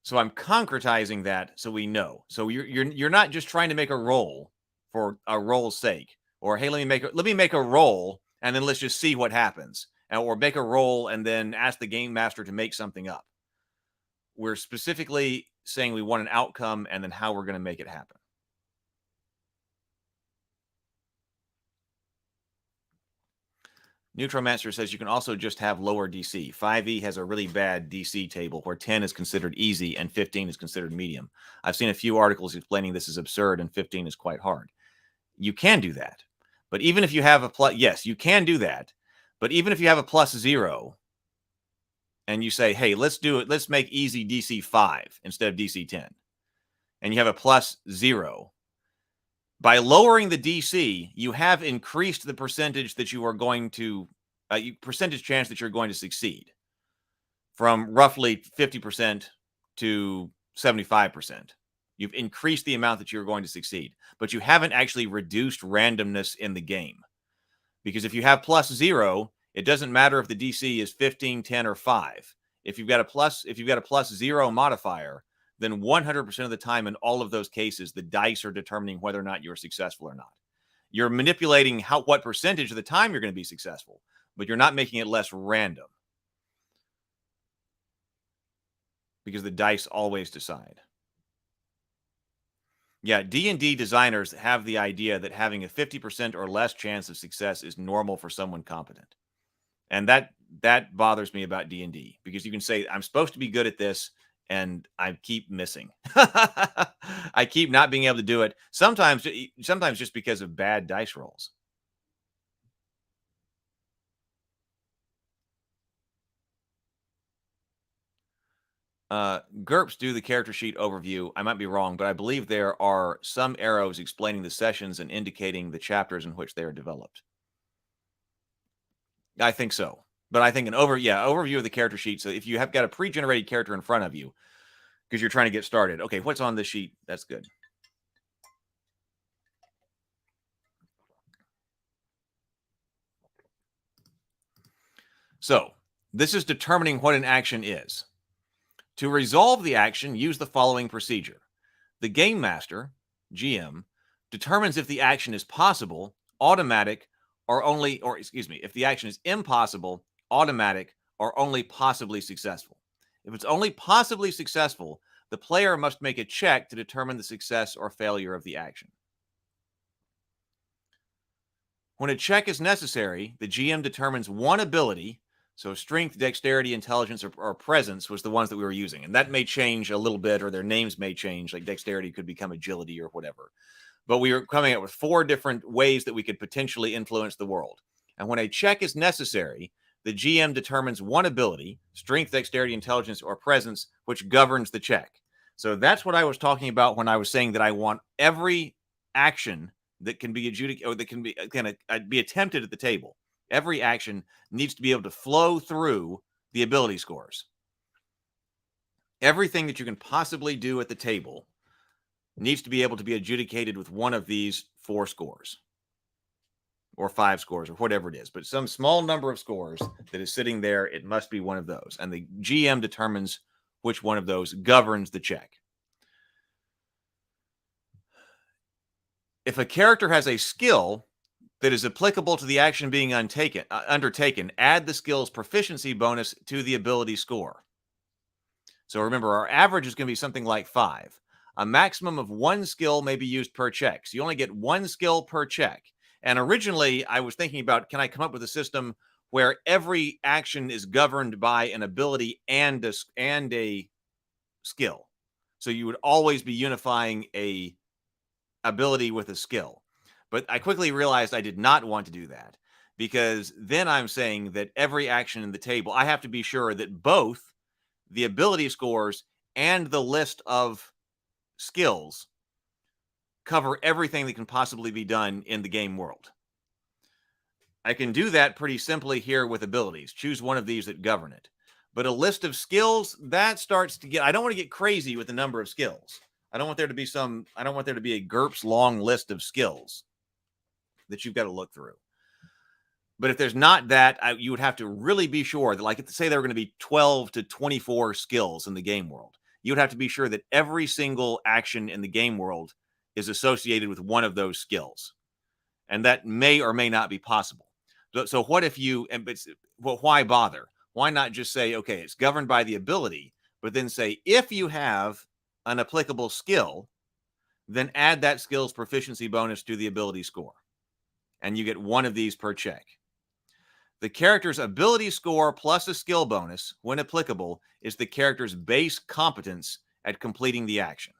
S1: So I'm concretizing that so we know. So you're not just trying to make a roll for a roll's sake, or hey, let me make a roll and then let's just see what happens, or make a roll and then ask the game master to make something up. We're specifically saying we want an outcome and then how we're going to make it happen. Neutromancer says you can also just have lower DC. 5e has a really bad DC table where 10 is considered easy and 15 is considered medium. I've seen a few articles explaining this is absurd and 15 is quite hard. You can do that. But even if you have a plus, yes, you can do that. But even if you have a +0 and you say, hey, let's do it, let's make easy DC 5 instead of DC 10, and you have a +0, by lowering the DC, you have increased the percentage that you are going to, percentage chance that you're going to succeed from roughly 50% to 75%. You've increased the amount that you're going to succeed, but you haven't actually reduced randomness in the game. Because if you have +0, it doesn't matter if the DC is 15, 10, or 5. If you've got a +0 modifier, then 100% of the time in all of those cases, the dice are determining whether or not you're successful or not. You're manipulating what percentage of the time you're going to be successful, but you're not making it less random. Because the dice always decide. Yeah, D&D designers have the idea that having a 50% or less chance of success is normal for someone competent. And that bothers me about D&D, because you can say I'm supposed to be good at this and I keep missing. I keep not being able to do it. Sometimes just because of bad dice rolls. GURPS do the character sheet overview. I might be wrong, but I believe there are some arrows explaining the sessions and indicating the chapters in which they are developed. I think so. But I think an overview of the character sheet. So if you have got a pre-generated character in front of you, because you're trying to get started. Okay, what's on this sheet? That's good. So this is determining what an action is. To resolve the action, use the following procedure. The game master, GM, determines if the action is possible, automatic, if the action is impossible, automatic, or only possibly successful. If it's only possibly successful, the player must make a check to determine the success or failure of the action. When a check is necessary, the GM determines one ability. So strength, dexterity, intelligence, or presence was the ones that we were using. And that may change a little bit, or their names may change. Like dexterity could become agility or whatever. But we were coming up with 4 different ways that we could potentially influence the world. And when a check is necessary, the GM determines one ability, strength, dexterity, intelligence, or presence, which governs the check. So that's what I was talking about when I was saying that I want every action that can be adjudicated, or that can be attempted at the table. Every action needs to be able to flow through the ability scores. Everything that you can possibly do at the table needs to be able to be adjudicated with one of these 4 scores or 5 scores or whatever it is. But some small number of scores that is sitting there, it must be one of those. And the GM determines which one of those governs the check. If a character has a skill that is applicable to the action being undertaken, add the skill's proficiency bonus to the ability score. So remember, our average is going to be something like 5. A maximum of 1 skill may be used per check. So you only get 1 skill per check. And originally, I was thinking about, can I come up with a system where every action is governed by an ability and a skill? So you would always be unifying a ability with a skill. But I quickly realized I did not want to do that, because then I'm saying that every action in the table, I have to be sure that both the ability scores and the list of skills cover everything that can possibly be done in the game world. I can do that pretty simply here with abilities. Choose one of these that govern it. But a list of skills, that starts to get, I don't want to get crazy with the number of skills. I don't want there to be a GURPS long list of skills that you've got to look through. But if there's not that, you would have to really be sure that, like, say there were going to be 12 to 24 skills in the game world. You would have to be sure that every single action in the game world is associated with one of those skills. And that may or may not be possible. So what if why bother? Why not just say, okay, it's governed by the ability, but then say, if you have an applicable skill, then add that skill's proficiency bonus to the ability score. And you get 1 of these per check. The character's ability score plus a skill bonus, when applicable, is the character's base competence at completing the action.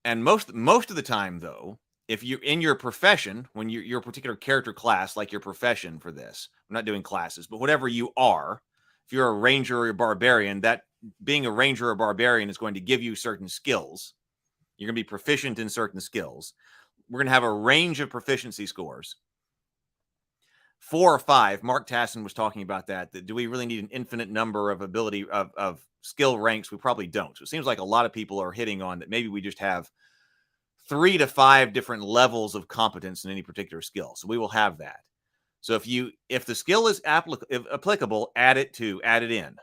S1: And most of the time, though, if you're in your profession, when your particular character class, like your profession for this, I'm not doing classes, but whatever you are, if you're a ranger or a barbarian, that being a ranger or barbarian is going to give you certain skills. You're going to be proficient in certain skills. We're going to have a range of proficiency scores. 4 or 5. Mark Tassin was talking about that. Do we really need an infinite number of ability of skill ranks? We probably don't. So it seems like a lot of people are hitting on that. Maybe we just have 3 to 5 different levels of competence in any particular skill. So we will have that. So if the skill is applicable, add it in,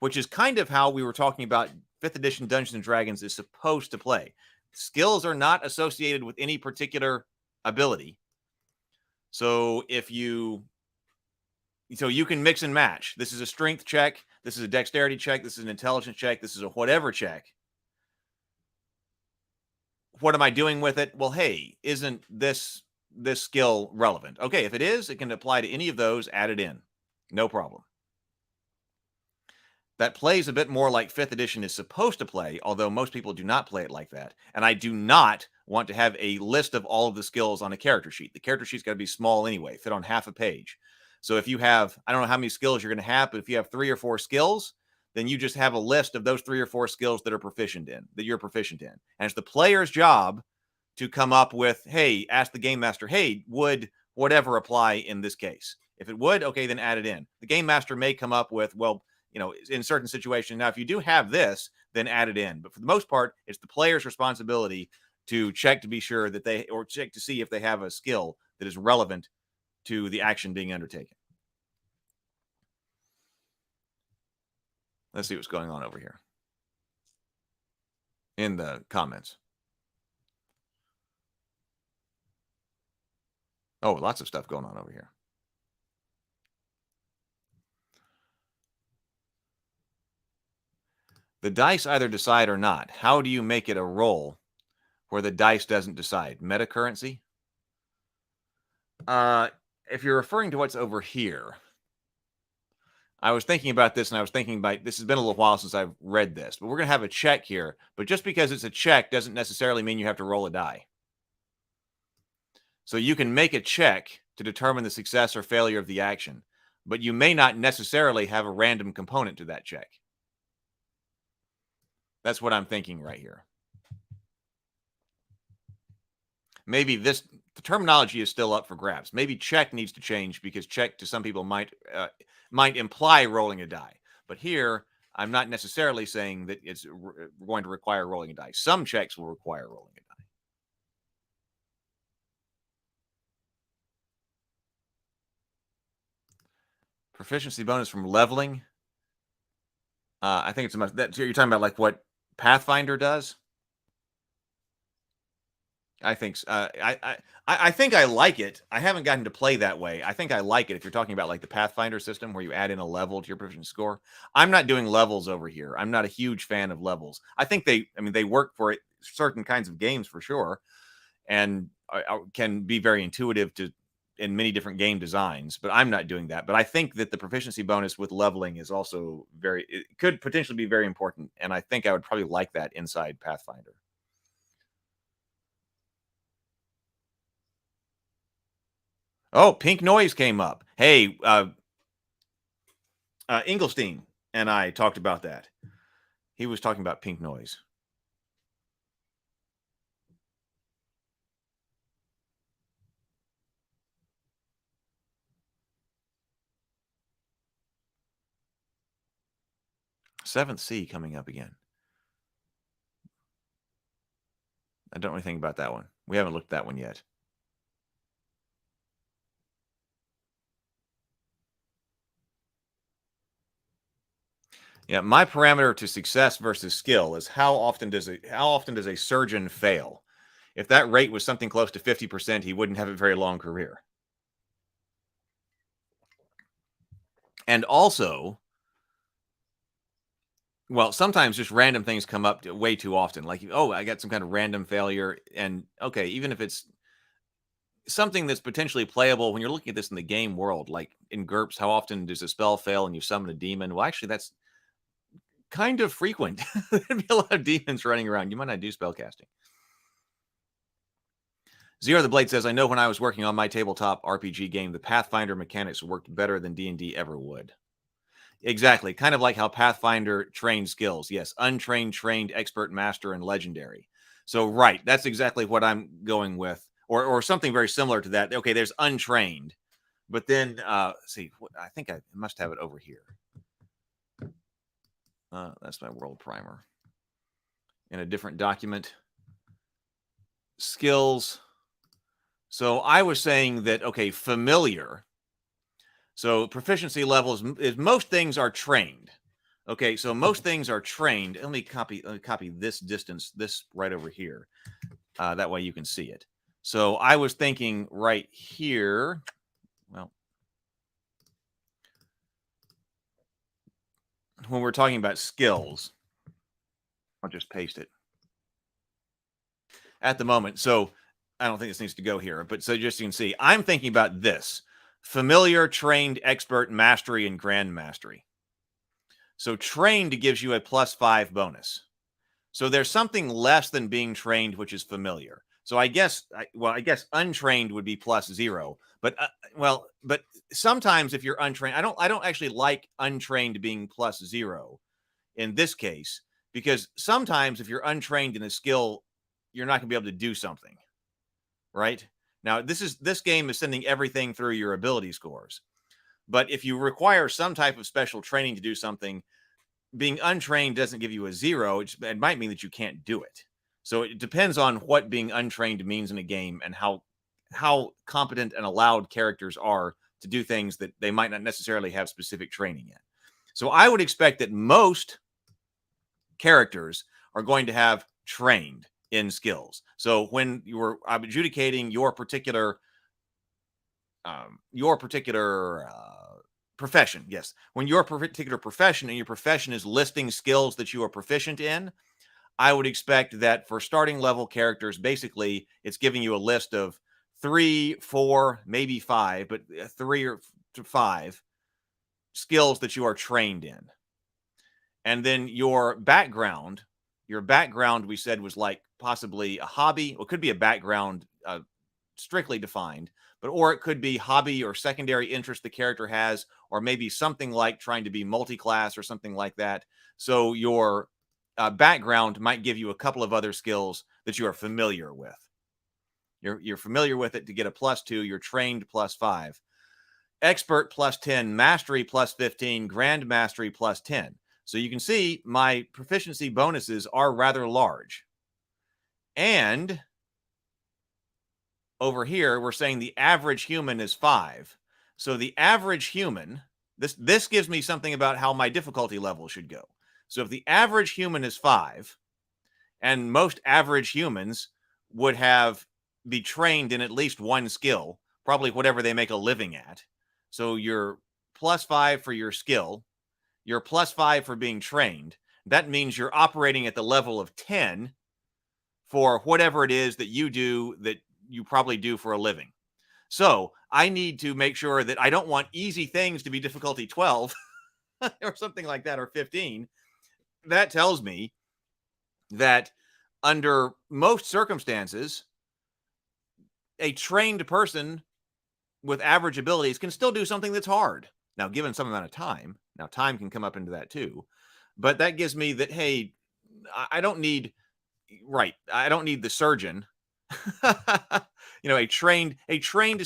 S1: which is kind of how we were talking about 5th edition Dungeons and Dragons is supposed to play. Skills are not associated with any particular ability. So if you So you can mix and match. This is a strength check. This is a dexterity check. This is an intelligence check. This is a whatever check. What am I doing with it? Well, hey, isn't this skill relevant? Okay, if it is, it can apply to any of those. Add it in. No problem. That plays a bit more like 5th edition is supposed to play, although most people do not play it like that. And I do not want to have a list of all of the skills on a character sheet. The character sheet's got to be small anyway, fit on half a page. So if you have, I don't know how many skills you're going to have, but if you have 3 or 4 skills, then you just have a list of those 3 or 4 skills that you're proficient in. And it's the player's job to come up with, hey, ask the game master, hey, would whatever apply in this case? If it would, okay, then add it in. The game master may come up with, well, you know, in certain situations. Now, if you do have this, then add it in. But for the most part, it's the player's responsibility to check to be sure that they, or check to see if they have a skill that is relevant to the action being undertaken. Let's see what's going on over here in the comments. Oh, lots of stuff going on over here. The dice either decide or not. How do you make it a roll where the dice doesn't decide? Meta currency? If you're referring to what's over here, I was thinking about this, and I was thinking about, this has been a little while since I've read this, but we're going to have a check here. But just because it's a check doesn't necessarily mean you have to roll a die. So you can make a check to determine the success or failure of the action, but you may not necessarily have a random component to that check. That's what I'm thinking right here. Maybe the terminology is still up for grabs. Maybe check needs to change, because check to some people might imply rolling a die. But here, I'm not necessarily saying that it's going to require rolling a die. Some checks will require rolling a die. Proficiency bonus from leveling. I think it's a much. That, you're talking about like what Pathfinder does. I think I think I like it. I haven't gotten to play that way. I think I like it if you're talking about like the Pathfinder system where you add in a level to your proficiency score. I'm not doing levels over here. I'm not a huge fan of levels. I think they work for certain kinds of games for sure, and can be very intuitive in many different game designs, but I'm not doing that. But I think that the proficiency bonus with leveling is also it could potentially be very important, and I think I would probably like that inside Pathfinder. Oh, pink noise came up. Hey, Engelstein and I talked about that. He was talking about pink noise. Seventh Sea coming up again. I don't know anything about that one. We haven't looked at that one yet. Yeah, my parameter to success versus skill is how often does a surgeon fail? If that rate was something close to 50%, he wouldn't have a very long career. And also, well, sometimes just random things come up way too often. Like, oh, I got some kind of random failure. And okay, even if it's something that's potentially playable, when you're looking at this in the game world, like in GURPS, how often does a spell fail and you summon a demon? Well, actually, that's kind of frequent. There'd be a lot of demons running around. You might not do spell casting. Zero the Blade says, I know when I was working on my tabletop RPG game, the Pathfinder mechanics worked better than D&D ever would. Exactly. Kind of like how Pathfinder trained skills. Yes, untrained, trained, expert, master, and legendary. So, right, that's exactly what I'm going with. Or something very similar to that. Okay, there's untrained. But then, see, I think I must have it over here. That's my world primer. In a different document. Skills. So I was saying that, okay, familiar. So proficiency levels is most things are trained. Okay, so most things are trained. Let me copy this distance, this right over here. That way you can see it. So I was thinking right here. Well, when we're talking about skills, I'll just paste it at the moment. So I don't think this needs to go here, but so just so you can see, I'm thinking about this: familiar, trained, expert, mastery, and grand mastery. So trained gives you a +5 bonus. So there's something less than being trained, which is familiar. So I guess untrained would be +0. But but sometimes if you're untrained, I don't actually like untrained being +0 in this case, because sometimes if you're untrained in a skill, you're not going to be able to do something, right? Now this game is sending everything through your ability scores, but if you require some type of special training to do something, being untrained doesn't give you a 0. It might mean that you can't do it. So it depends on what being untrained means in a game and how competent and allowed characters are to do things that they might not necessarily have specific training in. So I would expect that most characters are going to have trained in skills. So when you were adjudicating your particular profession, yes, when your particular profession and your profession is listing skills that you are proficient in, I would expect that for starting level characters, basically it's giving you a list of 3, 4, maybe 5, but 3 or 5 skills that you are trained in. And then your background we said was like possibly a hobby, or could be a background strictly defined, or it could be hobby or secondary interest the character has, or maybe something like trying to be multi-class or something like that. So your background might give you a couple of other skills that you are familiar with. You're familiar with it to get a +2. You're trained +5. Expert +10. Mastery +15. Grand mastery +10. So you can see my proficiency bonuses are rather large. And over here, we're saying the average human is 5. So the average human, this gives me something about how my difficulty level should go. So if the average human is 5, and most average humans would be trained in at least one skill, probably whatever they make a living at. So you're +5 for your skill, you're +5 for being trained. That means you're operating at the level of 10 for whatever it is that you do that you probably do for a living. So I need to make sure that I don't want easy things to be difficulty 12 or something like that, or 15. That tells me that under most circumstances, a trained person with average abilities can still do something that's hard. Now, given some amount of time, now time can come up into that too, but that gives me that, hey, I don't need the surgeon. A trained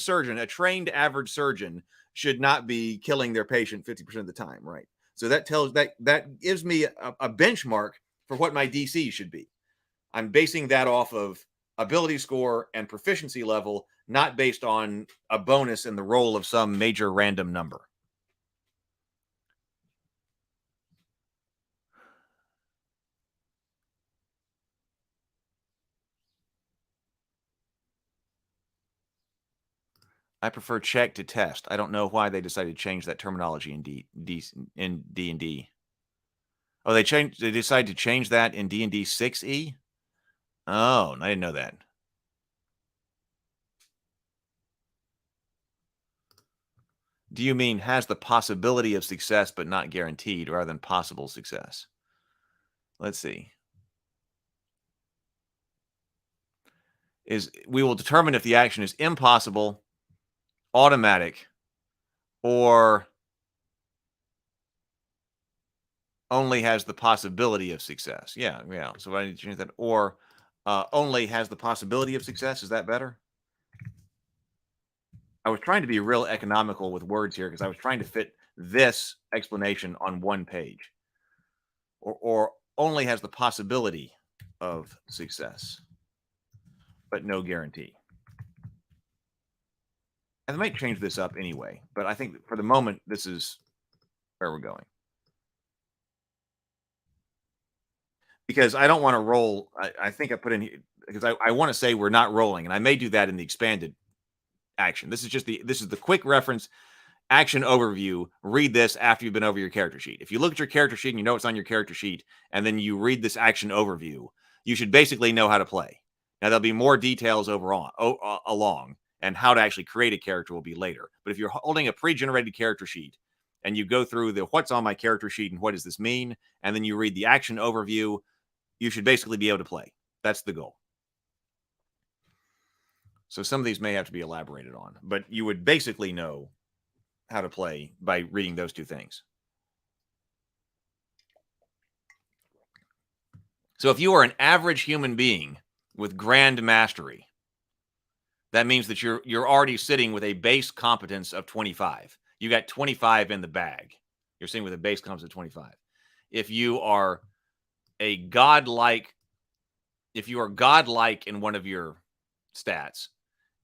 S1: surgeon, a trained average surgeon should not be killing their patient 50% of the time, right? So that gives me a benchmark for what my DC should be. I'm basing that off of ability score and proficiency level, not based on a bonus in the roll of some major random number. I prefer check to test. I don't know why they decided to change that terminology in D&D. Oh, they decided to change that in D&D 6e? Oh, I didn't know that. Do you mean has the possibility of success but not guaranteed, rather than possible success? Let's see. We will determine if the action is impossible, automatic, or only has the possibility of success. Yeah. So I need to change that. Or only has the possibility of success. Is that better? I was trying to be real economical with words here because I was trying to fit this explanation on one page. Or only has the possibility of success, but no guarantee. And I might change this up anyway, but I think for the moment, this is where we're going. Because I don't want to roll. I think I put in here because I want to say we're not rolling, and I may do that in the expanded action. This is the quick reference. action overview, read this after you've been over your character sheet. If you look at your character sheet and you know it's on your character sheet, and then you read this action overview, you should basically know how to play. Now, there'll be more details along, and how to actually create a character will be later. But if you're holding a pre-generated character sheet and you go through the what's on my character sheet and what does this mean, and then you read the action overview, you should basically be able to play. That's the goal. So some of these may have to be elaborated on, but you would basically know how to play by reading those two things. So if you are an average human being with grand mastery, that means that you're already sitting with a base competence of 25. You got 25 in the bag. You're sitting with a base competence of 25. If you are godlike in one of your stats,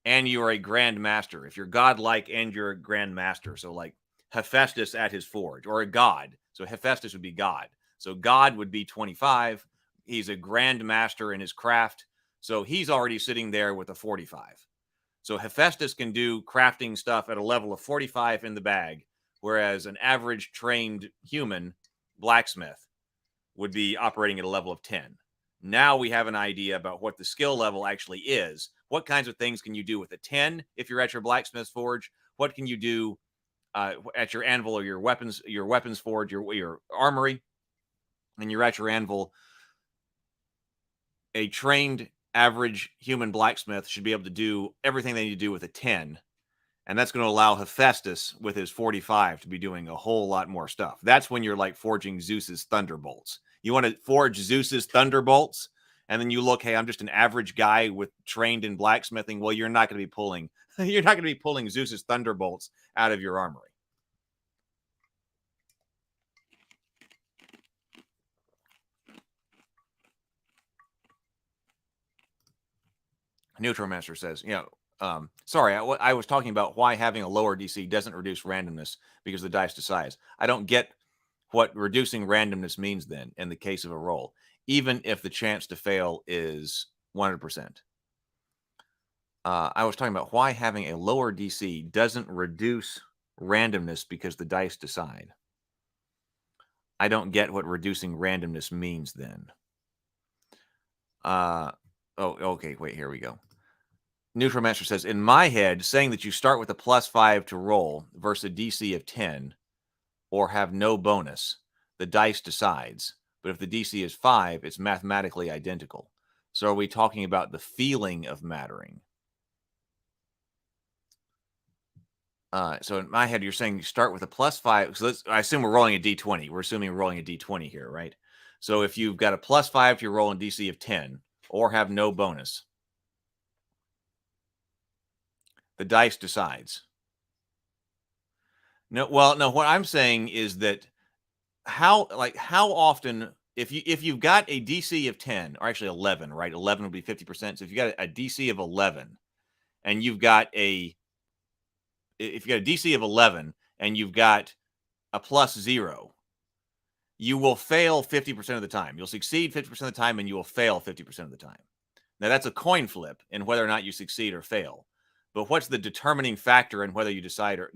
S1: and you are a grand master, if you're godlike and you're a grand master, so like Hephaestus at his forge, or a god. So Hephaestus would be god. So god would be 25. He's a grand master in his craft. So he's already sitting there with a 45. So Hephaestus can do crafting stuff at a level of 45 in the bag, whereas an average trained human blacksmith would be operating at a level of 10. Now we have an idea about what the skill level actually is. What kinds of things can you do with a 10 if you're at your blacksmith's forge? What can you do at your anvil or your weapons forge, your armory, and you're at your anvil? A trained average human blacksmith should be able to do everything they need to do with a 10. And that's going to allow Hephaestus with his 45 to be doing a whole lot more stuff. That's when you're like forging Zeus's thunderbolts. You want to forge Zeus's thunderbolts, and then you look, hey, I'm just an average guy with trained in blacksmithing. Well, you're not going to be pulling Zeus's thunderbolts out of your armory. Neutromaster says, sorry, I was talking about why having a lower DC doesn't reduce randomness because the dice decides. I don't get what reducing randomness means then in the case of a roll, even if the chance to fail is 100%. I was talking about why having a lower DC doesn't reduce randomness because the dice decide. I don't get what reducing randomness means then. Okay, wait, here we go. Neutromaster says, in my head, saying that you start with a +5 to roll versus a DC of 10 or have no bonus, the dice decides. But if the DC is 5, it's mathematically identical. So are we talking about the feeling of mattering? So in my head, you're saying you start with a +5. So I assume we're rolling a D20. We're assuming we're rolling a D20 here, right? So if you've got a +5 to your roll in DC of 10 or have no bonus, the dice decides. No, what I'm saying is that how often, if you've got a DC of 10, or actually 11, right? 11 would be 50%. So if you got a DC of 11 and if you got a DC of 11 and you've got a +0, you will fail 50% of the time. You'll succeed 50% of the time and you will fail 50% of the time. Now that's a coin flip in whether or not you succeed or fail. But what's the determining factor in whether you decide or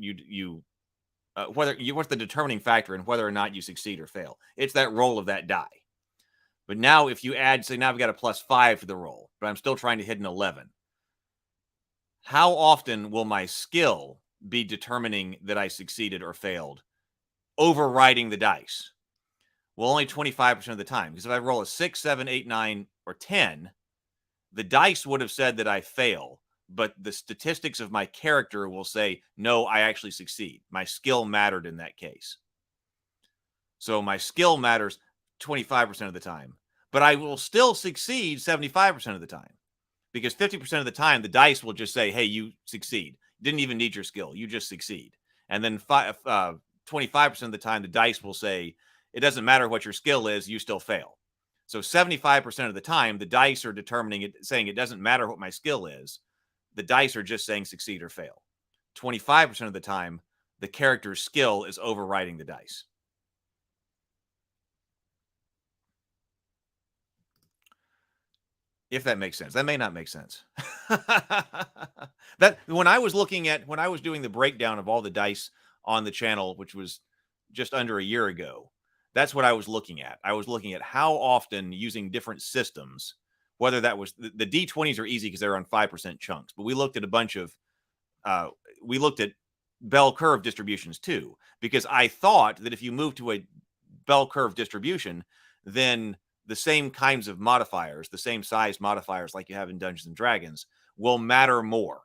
S1: what's the determining factor in whether or not you succeed or fail? It's that roll of that die. But now if you add, say now I've got a +5 for the roll, but I'm still trying to hit an 11. How often will my skill be determining that I succeeded or failed, overriding the dice? Well, only 25% of the time. Because if I roll a 6, 7, 8, 9, or 10, the dice would have said that I fail. But the statistics of my character will say, no, I actually succeed. My skill mattered in that case. So my skill matters 25% of the time. But I will still succeed 75% of the time. Because 50% of the time, the dice will just say, hey, you succeed. You didn't even need your skill. You just succeed. And then 25% of the time, the dice will say, it doesn't matter what your skill is, you still fail. So 75% of the time, the dice are determining it, saying it doesn't matter what my skill is. The dice are just saying succeed or fail. 25% of the time, the character's skill is overriding the dice. If that makes sense. That may not make sense. That when I was doing the breakdown of all the dice on the channel, which was just under a year ago, that's what I was looking at. I was looking at how often using different systems, whether that was the D20s are easy because they're on 5% chunks, but we looked at a bunch of, we looked at bell curve distributions too, because I thought that if you move to a bell curve distribution, then the same kinds of modifiers, the same size modifiers like you have in Dungeons and Dragons, will matter more,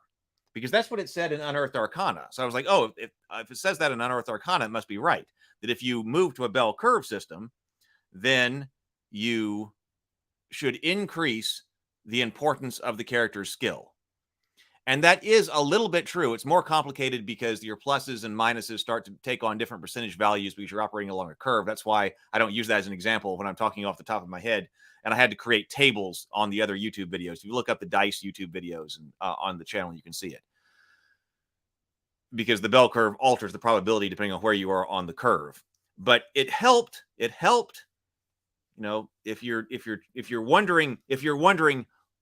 S1: because that's what it said in Unearthed Arcana. So I was like, oh, if it says that in Unearthed Arcana, it must be right. That if you move to a bell curve system, then you should increase the importance of the character's skill. And that is a little bit true. It's more complicated because your pluses and minuses start to take on different percentage values because you're operating along a curve. That's why I don't use that as an example when I'm talking off the top of my head. And I had to create tables on the other YouTube videos. If you look up the DICE YouTube videos and, on the channel, you can see it. Because the bell curve alters the probability depending on where you are on the curve. But it helped. It helped. You know, if you're wondering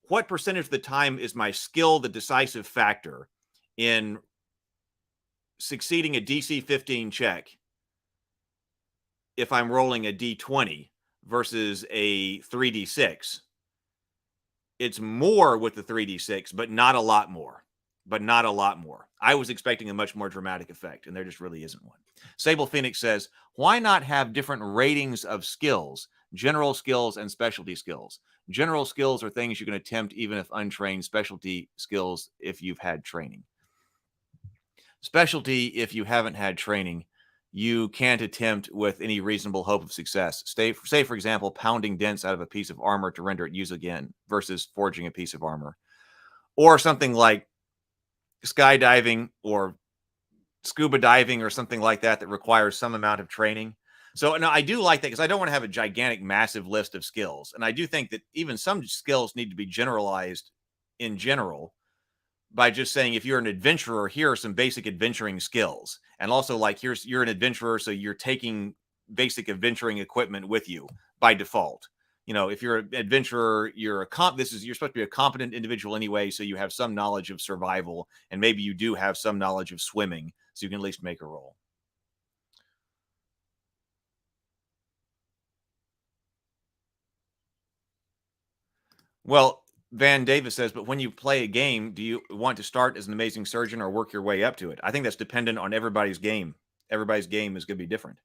S1: what percentage of the time is my skill the decisive factor in succeeding a DC 15 check if I'm rolling a D20 versus a 3D6, it's more with the 3D6, but not a lot more. I was expecting a much more dramatic effect, and there just really isn't one. Sable Phoenix says, why not have different ratings of skills, general skills and specialty skills? General skills are things you can attempt even if untrained. Specialty skills if you've had training. Specialty, if you haven't had training, you can't attempt with any reasonable hope of success. Say, for example, pounding dents out of a piece of armor to render it use again versus forging a piece of armor. Or something like skydiving or scuba diving or something like that that requires some amount of training. So no, I do like that because I don't want to have a gigantic, massive list of skills. And I do think that even some skills need to be generalized in general by just saying, if you're an adventurer, here are some basic adventuring skills. And also, like, you're an adventurer, so you're taking basic adventuring equipment with you by default. You know, if you're an adventurer, you're supposed to be a competent individual anyway, so you have some knowledge of survival, and maybe you do have some knowledge of swimming, so you can at least make a roll. Well, Van Davis says, but when you play a game, do you want to start as an amazing surgeon or work your way up to it? I think that's dependent on everybody's game. Everybody's game is going to be different.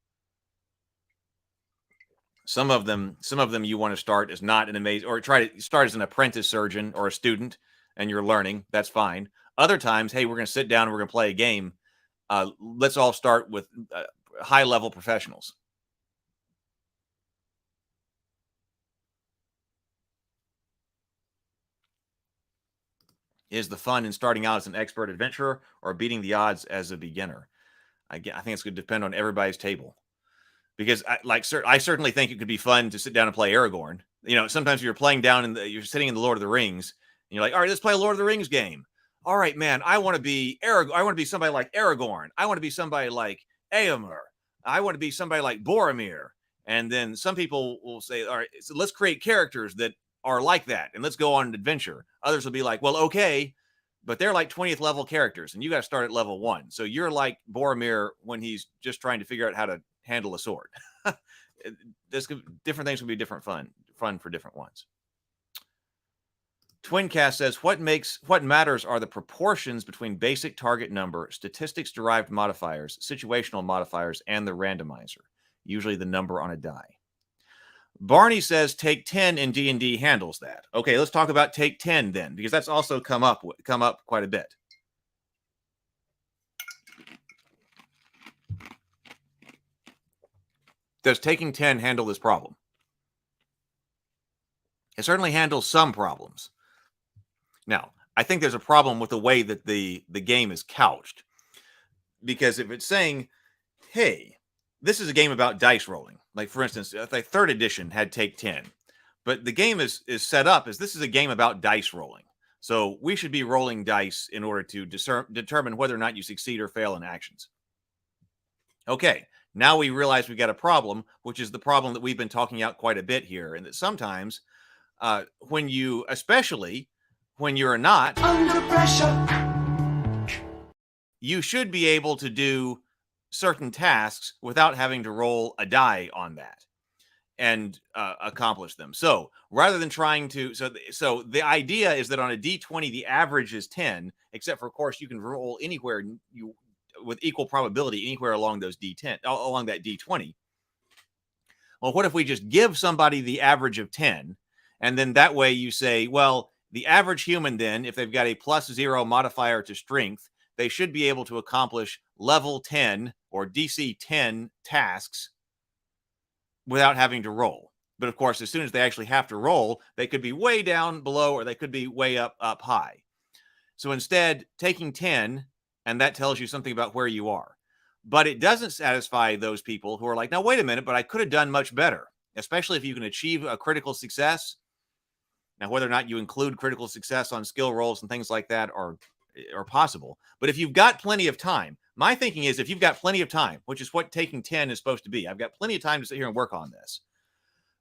S1: Some of them you want to start as not an amazing, or try to start as an apprentice surgeon or a student, and you're learning. That's fine. Other times, hey, we're going to sit down and we're going to play a game. Let's all start with high-level professionals. Is the fun in starting out as an expert adventurer or beating the odds as a beginner? I think it's going to depend on everybody's table. Because I certainly think it could be fun to sit down and play Aragorn. You know, sometimes you're playing down you're sitting in the Lord of the Rings, and you're like, all right, let's play a Lord of the Rings game. All right, man, I want to be Aragorn. I want to be somebody like Aragorn. I want to be somebody like Éomer. I want to be somebody like Boromir. And then some people will say, all right, so let's create characters that are like that, and let's go on an adventure. Others will be like, well, okay, but they're like 20th level characters, and you got to start at level 1. So you're like Boromir when he's just trying to figure out how to handle a sword. Different things will be different fun for different ones. Twincast says, what matters are the proportions between basic target number, statistics derived modifiers, situational modifiers, and the randomizer, usually the number on a die. Barney says take 10 in D&D handles that. Okay, let's talk about take 10 then, because that's also come up quite a bit. Does taking 10 handle this problem? It certainly handles some problems. Now, I think there's a problem with the way that the game is couched. Because if it's saying, hey, this is a game about dice rolling. Like, for instance, like 3rd edition had take 10. But the game is set up as this is a game about dice rolling. So we should be rolling dice in order to determine whether or not you succeed or fail in actions. Okay, now we realize we've got a problem, which is the problem that we've been talking out quite a bit here. And that sometimes especially when you're not under pressure, you should be able to do certain tasks without having to roll a die on that and accomplish them. So rather than trying to, so the idea is that on a D20 the average is 10, except for, of course, you can roll anywhere you with equal probability anywhere along those D10 along that D20. Well, what if we just give somebody the average of 10, and then that way you say, well, the average human then, if they've got a +0 modifier to strength, they should be able to accomplish level 10 or DC 10 tasks without having to roll. But of course, as soon as they actually have to roll, they could be way down below or they could be way up high. So instead, taking 10, and that tells you something about where you are. But it doesn't satisfy those people who are like, now, wait a minute, but I could have done much better, especially if you can achieve a critical success. Now, whether or not you include critical success on skill rolls and things like that are possible. But if you've got plenty of time, my thinking is if you've got plenty of time, which is what taking 10 is supposed to be, I've got plenty of time to sit here and work on this.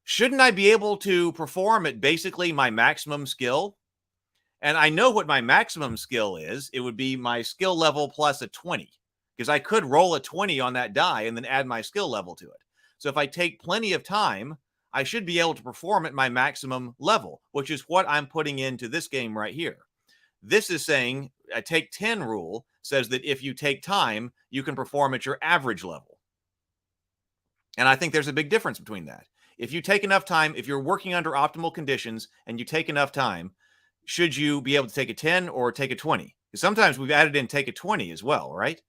S1: Shouldn't I be able to perform at basically my maximum skill? And I know what my maximum skill is. It would be my skill level plus a 20, because I could roll a 20 on that die and then add my skill level to it. So if I take plenty of time, I should be able to perform at my maximum level, which is what I'm putting into this game right here. This is saying a take 10 rule says that if you take time, you can perform at your average level. And I think there's a big difference between that. If you take enough time, if you're working under optimal conditions and you take enough time, should you be able to take a 10 or take a 20? Because sometimes we've added in take a 20 as well, right?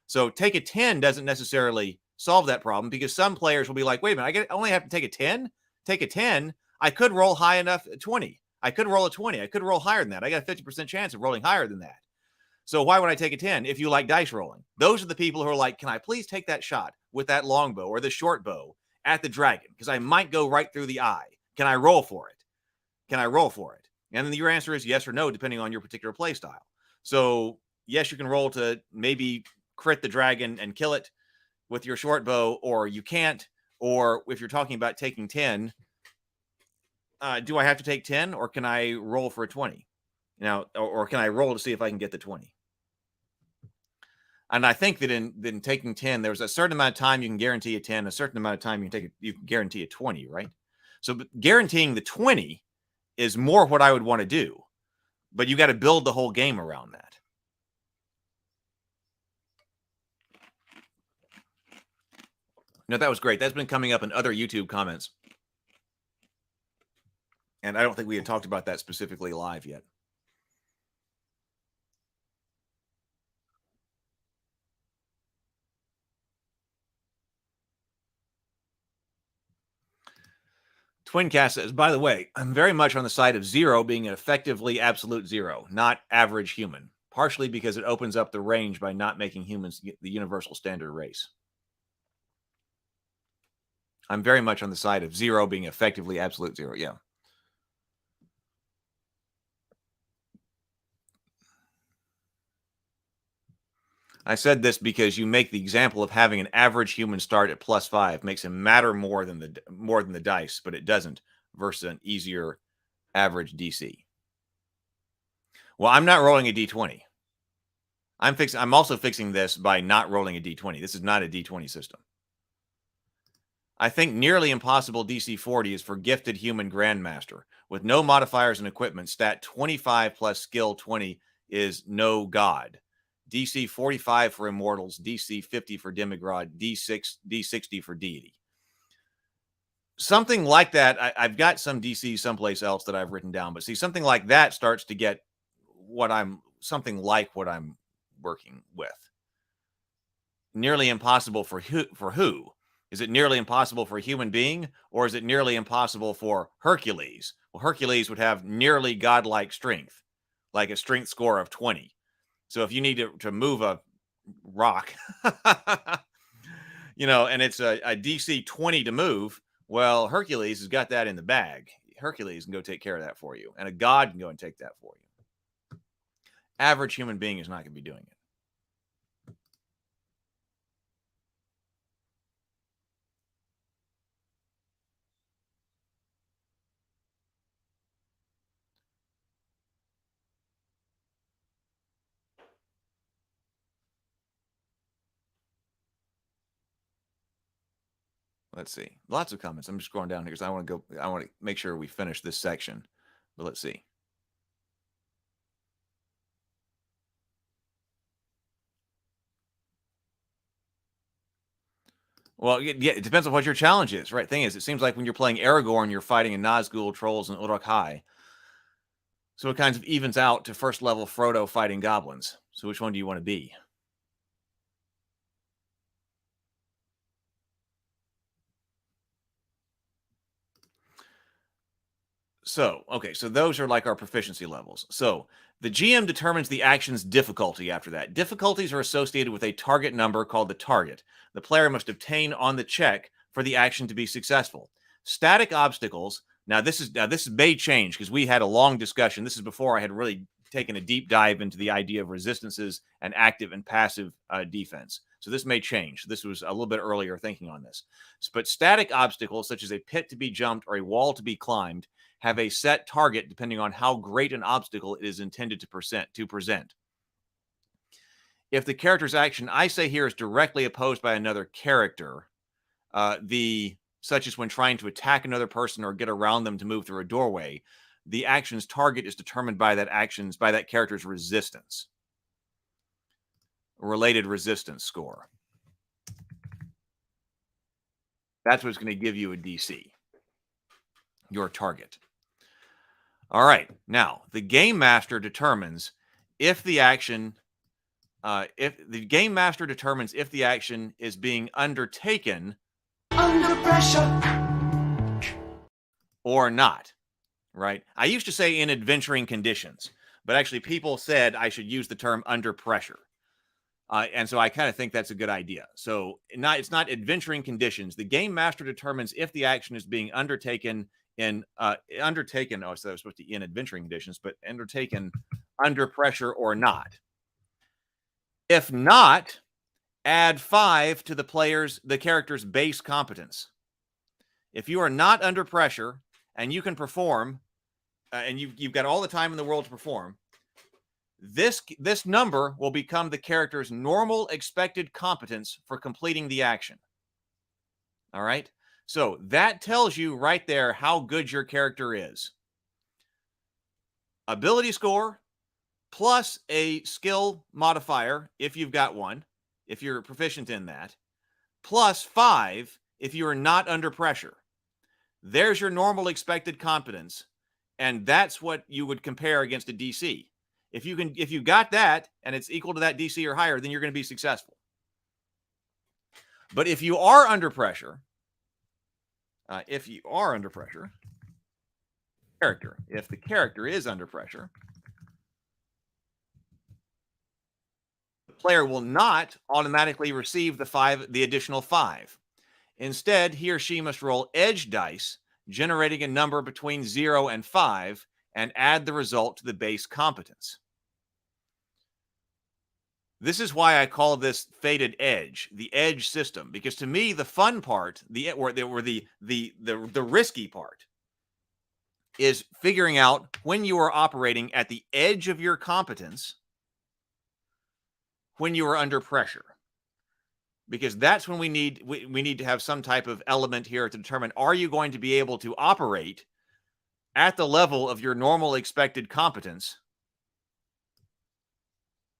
S1: So take a 10 doesn't necessarily solve that problem, because some players will be like, wait a minute, I only have to take a 10? Take a 10? I could roll high enough at 20. I could roll a 20. I could roll higher than that. I got a 50% chance of rolling higher than that. So why would I take a 10 if you like dice rolling? Those are the people who are like, can I please take that shot with that longbow or the short bow at the dragon? Because I might go right through the eye. Can I roll for it? Can I roll for it? And then your answer is yes or no, depending on your particular play style. So yes, you can roll to maybe crit the dragon and kill it with your short bow, or you can't. Or if you're talking about taking 10, do I have to take 10 or can I roll for a 20? Now, or can I roll to see if I can get the 20? And I think that in taking 10, there's a certain amount of time you can guarantee a 10, a certain amount of time you can guarantee a 20, right? So guaranteeing the 20 is more what I would want to do, but you got to build the whole game around that. No, that was great. That's been coming up in other YouTube comments. And I don't think we had talked about that specifically live yet. Twincast says, by the way, I'm very much on the side of 0 being an effectively absolute 0, not average human, partially because it opens up the range by not making humans the universal standard race. I'm very much on the side of 0 being effectively absolute 0. Yeah. I said this because you make the example of having an average human start at +5 makes him matter more than the dice, but it doesn't versus an easier average DC. Well, I'm not rolling a D20. I'm also fixing this by not rolling a D20. This is not a D20 system. I think nearly impossible DC 40 is for gifted human grandmaster with no modifiers and equipment. Stat 25 plus skill 20 is no god. DC 45 for immortals, DC 50 for demigod, D60 for deity. Something like that. I've got some DC someplace else that I've written down, but see, something like that starts to get something like what I'm working with. Nearly impossible for who? Is it nearly impossible for a human being, or is it nearly impossible for Hercules? Well, Hercules would have nearly godlike strength, like a strength score of 20. So if you need to move a rock, and it's a DC 20 to move, well, Hercules has got that in the bag. Hercules can go take care of that for you, and a god can go and take that for you. Average human being is not going to be doing it. Let's see. Lots of comments. I'm just scrolling down here because I want to make sure we finish this section. But let's see. Well, yeah, it depends on what your challenge is, right? Thing is, it seems like when you're playing Aragorn, you're fighting in Nazgul, trolls, and Uruk-hai. So it kind of evens out to first level Frodo fighting goblins. So which one do you want to be? So, okay, so those are like our proficiency levels. So the GM determines the action's difficulty after that. Difficulties are associated with a target number called the target. The player must obtain on the check for the action to be successful. Static obstacles. Now this may change because we had a long discussion. This is before I had really taken a deep dive into the idea of resistances and active and passive defense. So this may change. This was a little bit earlier thinking on this. But static obstacles, such as a pit to be jumped or a wall to be climbed, have a set target depending on how great an obstacle it is intended to present. If the character's action, I say here, is directly opposed by another character, such as when trying to attack another person or get around them to move through a doorway, the action's target is determined by that character's resistance, related resistance score. That's what's going to give you a DC, your target. All right. Now, the game master determines if the action is being undertaken under pressure or not, right? I used to say in adventuring conditions, but actually people said I should use the term under pressure. And so I kind of think that's a good idea. So it's not adventuring conditions. The game master determines if the action is being undertaken in undertaken. Oh, so that was supposed to be in adventuring conditions, but undertaken under pressure or not. If not, add 5 to the character's base competence. If you are not under pressure and you can perform, and you've got all the time in the world to perform, this number will become the character's normal expected competence for completing the action. All right? So that tells you right there how good your character is. Ability score plus a skill modifier, if you've got one, if you're proficient in that, plus 5 if you are not under pressure. There's your normal expected competence, and that's what you would compare against a DC. If you got that and it's equal to that DC or higher, then you're going to be successful. But if you are under pressure, if the character is under pressure, the player will not automatically receive the additional 5. Instead, he or she must roll edge dice, generating a number between 0 and 5, and add the result to the base competence. This is why I call this fated edge, the edge system, because to me the fun part, the risky part, is figuring out when you are operating at the edge of your competence, when you are under pressure, because that's when we need to have some type of element here to determine, are you going to be able to operate at the level of your normal expected competence?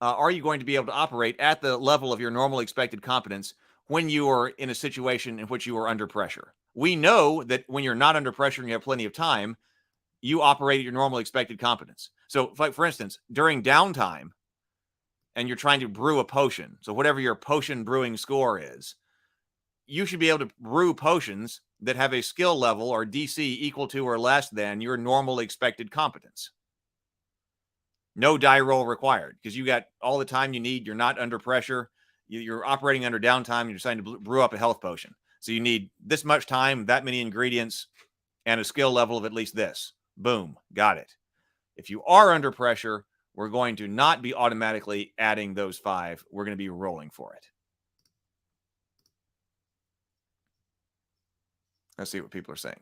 S1: Are you going to be able to operate at the level of your normal expected competence when you are in a situation in which you are under pressure? We know that when you're not under pressure and you have plenty of time, you operate at your normal expected competence. So, for instance, during downtime, and you're trying to brew a potion, so whatever your potion brewing score is, you should be able to brew potions that have a skill level or DC equal to or less than your normal expected competence. No die roll required because you got all the time you need. You're not under pressure. You're operating under downtime. You're trying to brew up a health potion. So you need this much time, that many ingredients, and a skill level of at least this. Boom, got it. If you are under pressure, we're going to not be automatically adding those 5. We're going to be rolling for it. Let's see what people are saying.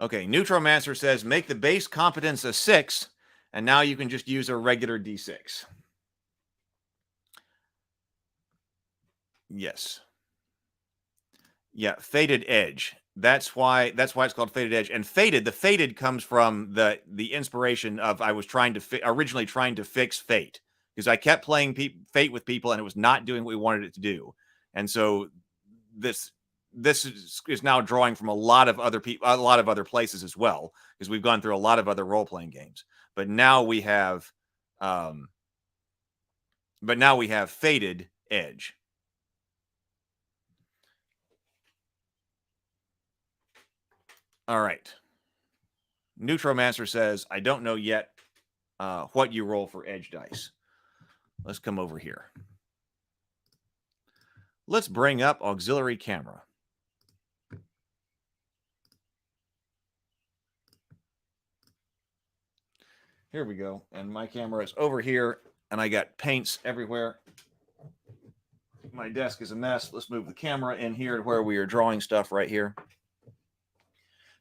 S1: Okay, Neutromancer says, make the base competence a 6, and now you can just use a regular D6. Yes. Yeah, Fated Edge. That's why it's called Fated Edge. And the Fated comes from the inspiration of I was originally trying to fix Fate, because I kept playing Fate with people and it was not doing what we wanted it to do. And so this is now drawing from a lot of other places as well, because we've gone through a lot of other role-playing games. But now we have Fated Edge. All right. Neutromancer says, I don't know yet what you roll for edge dice. Let's come over here. Let's bring up auxiliary camera. Here we go. And my camera is over here, and I got paints everywhere. My desk is a mess. Let's move the camera in here to where we are drawing stuff right here.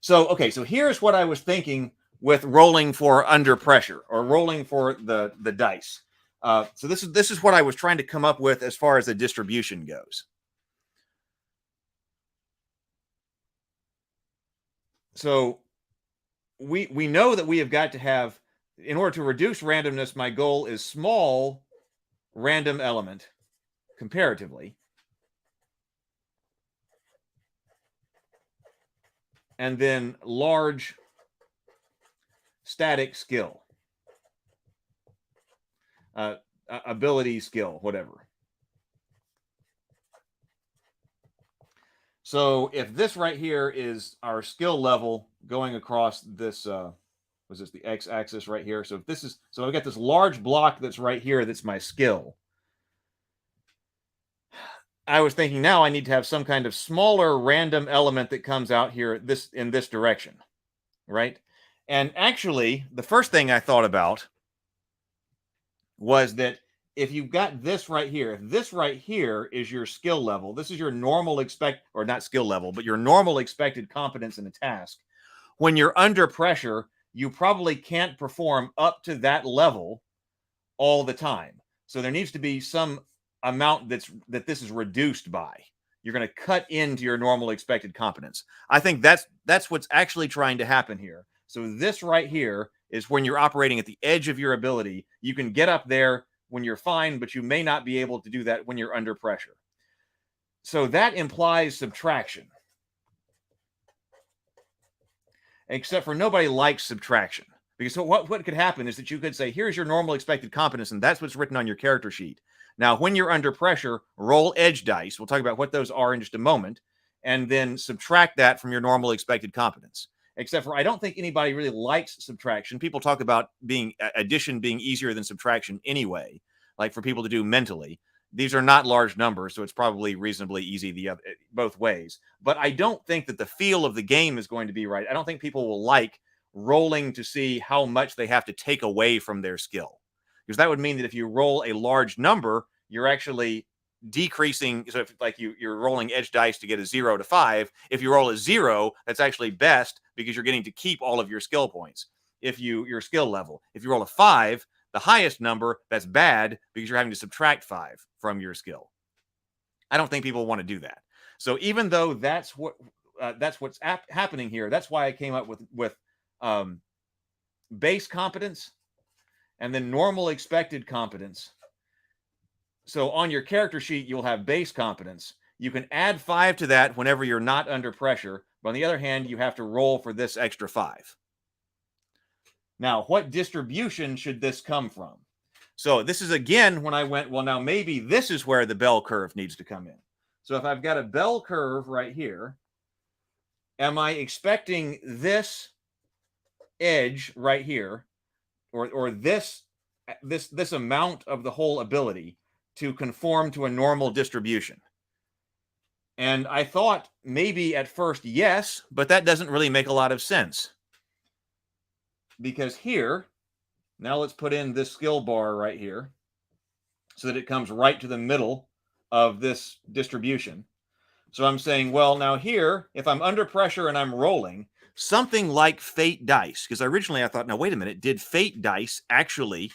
S1: So, okay, so here's what I was thinking with rolling for under pressure, or rolling for the dice. So this is what I was trying to come up with as far as the distribution goes. So we know that we have got to have, in order to reduce randomness, my goal is small random element comparatively. And then large static skill, ability, skill, whatever. So if this right here is our skill level going across this, was this the x-axis right here? So if this is, so I've got this large block that's right here, that's my skill. I was thinking now I need to have some kind of smaller random element that comes out here in this direction, right? And actually, the first thing I thought about was that if you've got this right here, if this right here is your skill level, this is your normal or not skill level, but your normal expected competence in a task. When you're under pressure, you probably can't perform up to that level all the time. So there needs to be some amount that this is reduced by. You're going to cut into your normal expected competence. I think that's what's actually trying to happen here. So this right here is when you're operating at the edge of your ability. You can get up there when you're fine, but you may not be able to do that when you're under pressure. So that implies subtraction. Except for nobody likes subtraction. Because so what could happen is that you could say, here's your normal expected competence, and that's what's written on your character sheet. Now, when you're under pressure, roll edge dice. We'll talk about what those are in just a moment, and then subtract that from your normal expected competence. Except for I don't think anybody really likes subtraction. People talk about addition being easier than subtraction anyway, like for people to do mentally. These are not large numbers, so it's probably reasonably easy both ways. But I don't think that the feel of the game is going to be right. I don't think people will like rolling to see how much they have to take away from their skill. Because that would mean that if you roll a large number, you're actually decreasing. So if you're rolling edge dice to get a 0 to 5, if you roll a 0, that's actually best because you're getting to keep all of your skill points. Your skill level. If you roll a 5, the highest number, that's bad because you're having to subtract 5 from your skill. I don't think people want to do that. So even though that's what's happening here, that's why I came up with base competence and then normal expected competence. So on your character sheet, you'll have base competence. You can add 5 to that whenever you're not under pressure. But on the other hand, you have to roll for this extra 5. Now, what distribution should this come from? So this is, again, when I went, well, now maybe this is where the bell curve needs to come in. So if I've got a bell curve right here, am I expecting this edge right here, or this amount of the whole ability to conform to a normal distribution? And I thought maybe at first yes, but that doesn't really make a lot of sense. Because here, now let's put in this skill bar right here so that it comes right to the middle of this distribution. So I'm saying, well, now here, if I'm under pressure and I'm rolling, something like fate dice, because originally I thought, now wait a minute, did fate dice actually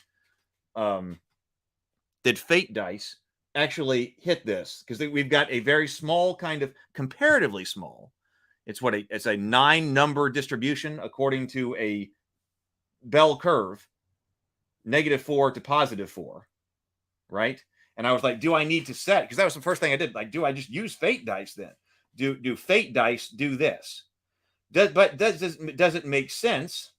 S1: actually hit this, because we've got a very small, kind of comparatively small. It's it's a 9-number distribution according to a bell curve, -4 to +4, right? And I was like, do I need to set? Because that was the first thing I did. Like, do I just use fate dice then? Do fate dice do this? Does it make sense?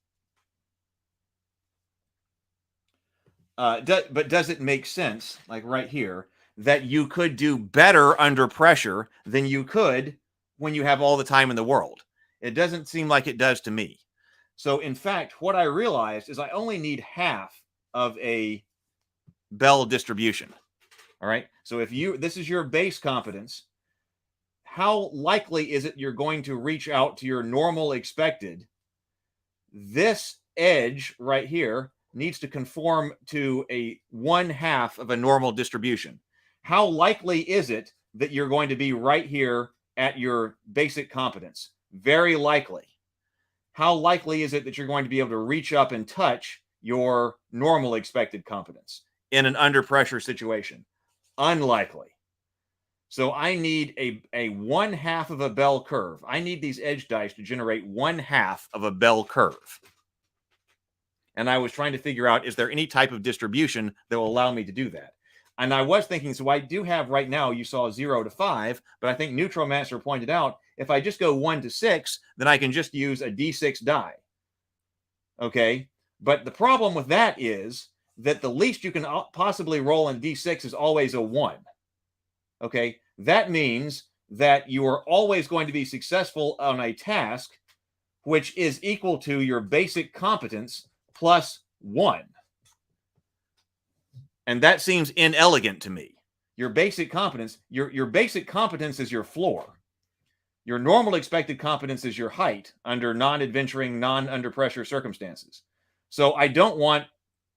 S1: But does it make sense, like right here, that you could do better under pressure than you could when you have all the time in the world? It doesn't seem like it does to me. So, in fact, what I realized is I only need half of a bell distribution. All right. So if this is your base competence, how likely is it you're going to reach out to your normal expected? This edge right here needs to conform to a 1/2 of a normal distribution. How likely is it that you're going to be right here at your basic competence? Very likely. How likely is it that you're going to be able to reach up and touch your normal expected competence in an under pressure situation? Unlikely. So I need a 1/2 of a bell curve. I need these edge dice to generate 1/2 of a bell curve. And I was trying to figure out, is there any type of distribution that will allow me to do that? And I was thinking, so I do have right now, you saw 0 to 5, but I think Neutromancer pointed out, if I just go 1 to 6, then I can just use a D6 die. Okay. But the problem with that is that the least you can possibly roll in D6 is always a 1. Okay. That means that you are always going to be successful on a task which is equal to your basic competence plus 1. And that seems inelegant to me. Your basic competence, your basic competence is your floor. Your normal expected competence is your height under non-adventuring, non-under pressure circumstances. So I don't want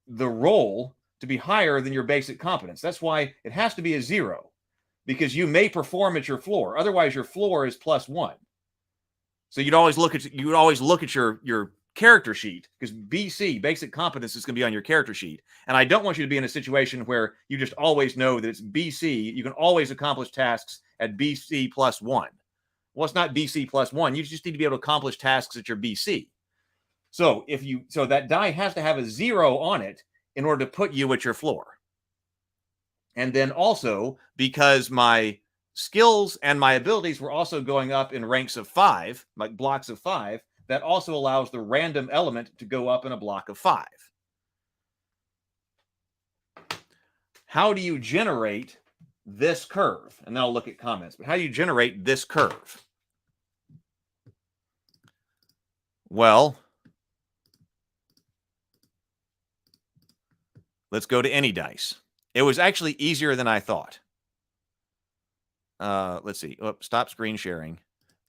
S1: the roll to be higher than your basic competence. That's why it has to be a 0, because you may perform at your floor. Otherwise, your floor is +1. So you'd always look at your character sheet, because BC, basic competence, is going to be on your character sheet. And I don't want you to be in a situation where you just always know that it's BC. You can always accomplish tasks at BC +1. Well, it's not BC +1. You just need to be able to accomplish tasks at your BC. So so that die has to have a 0 on it in order to put you at your floor. And then also, because my skills and my abilities were also going up in ranks of 5, like blocks of 5, that also allows the random element to go up in a block of 5. How do you generate this curve? And then I'll look at comments. But how do you generate this curve? Well, let's go to any dice. It was actually easier than I thought. Let's see. Oh, stop screen sharing.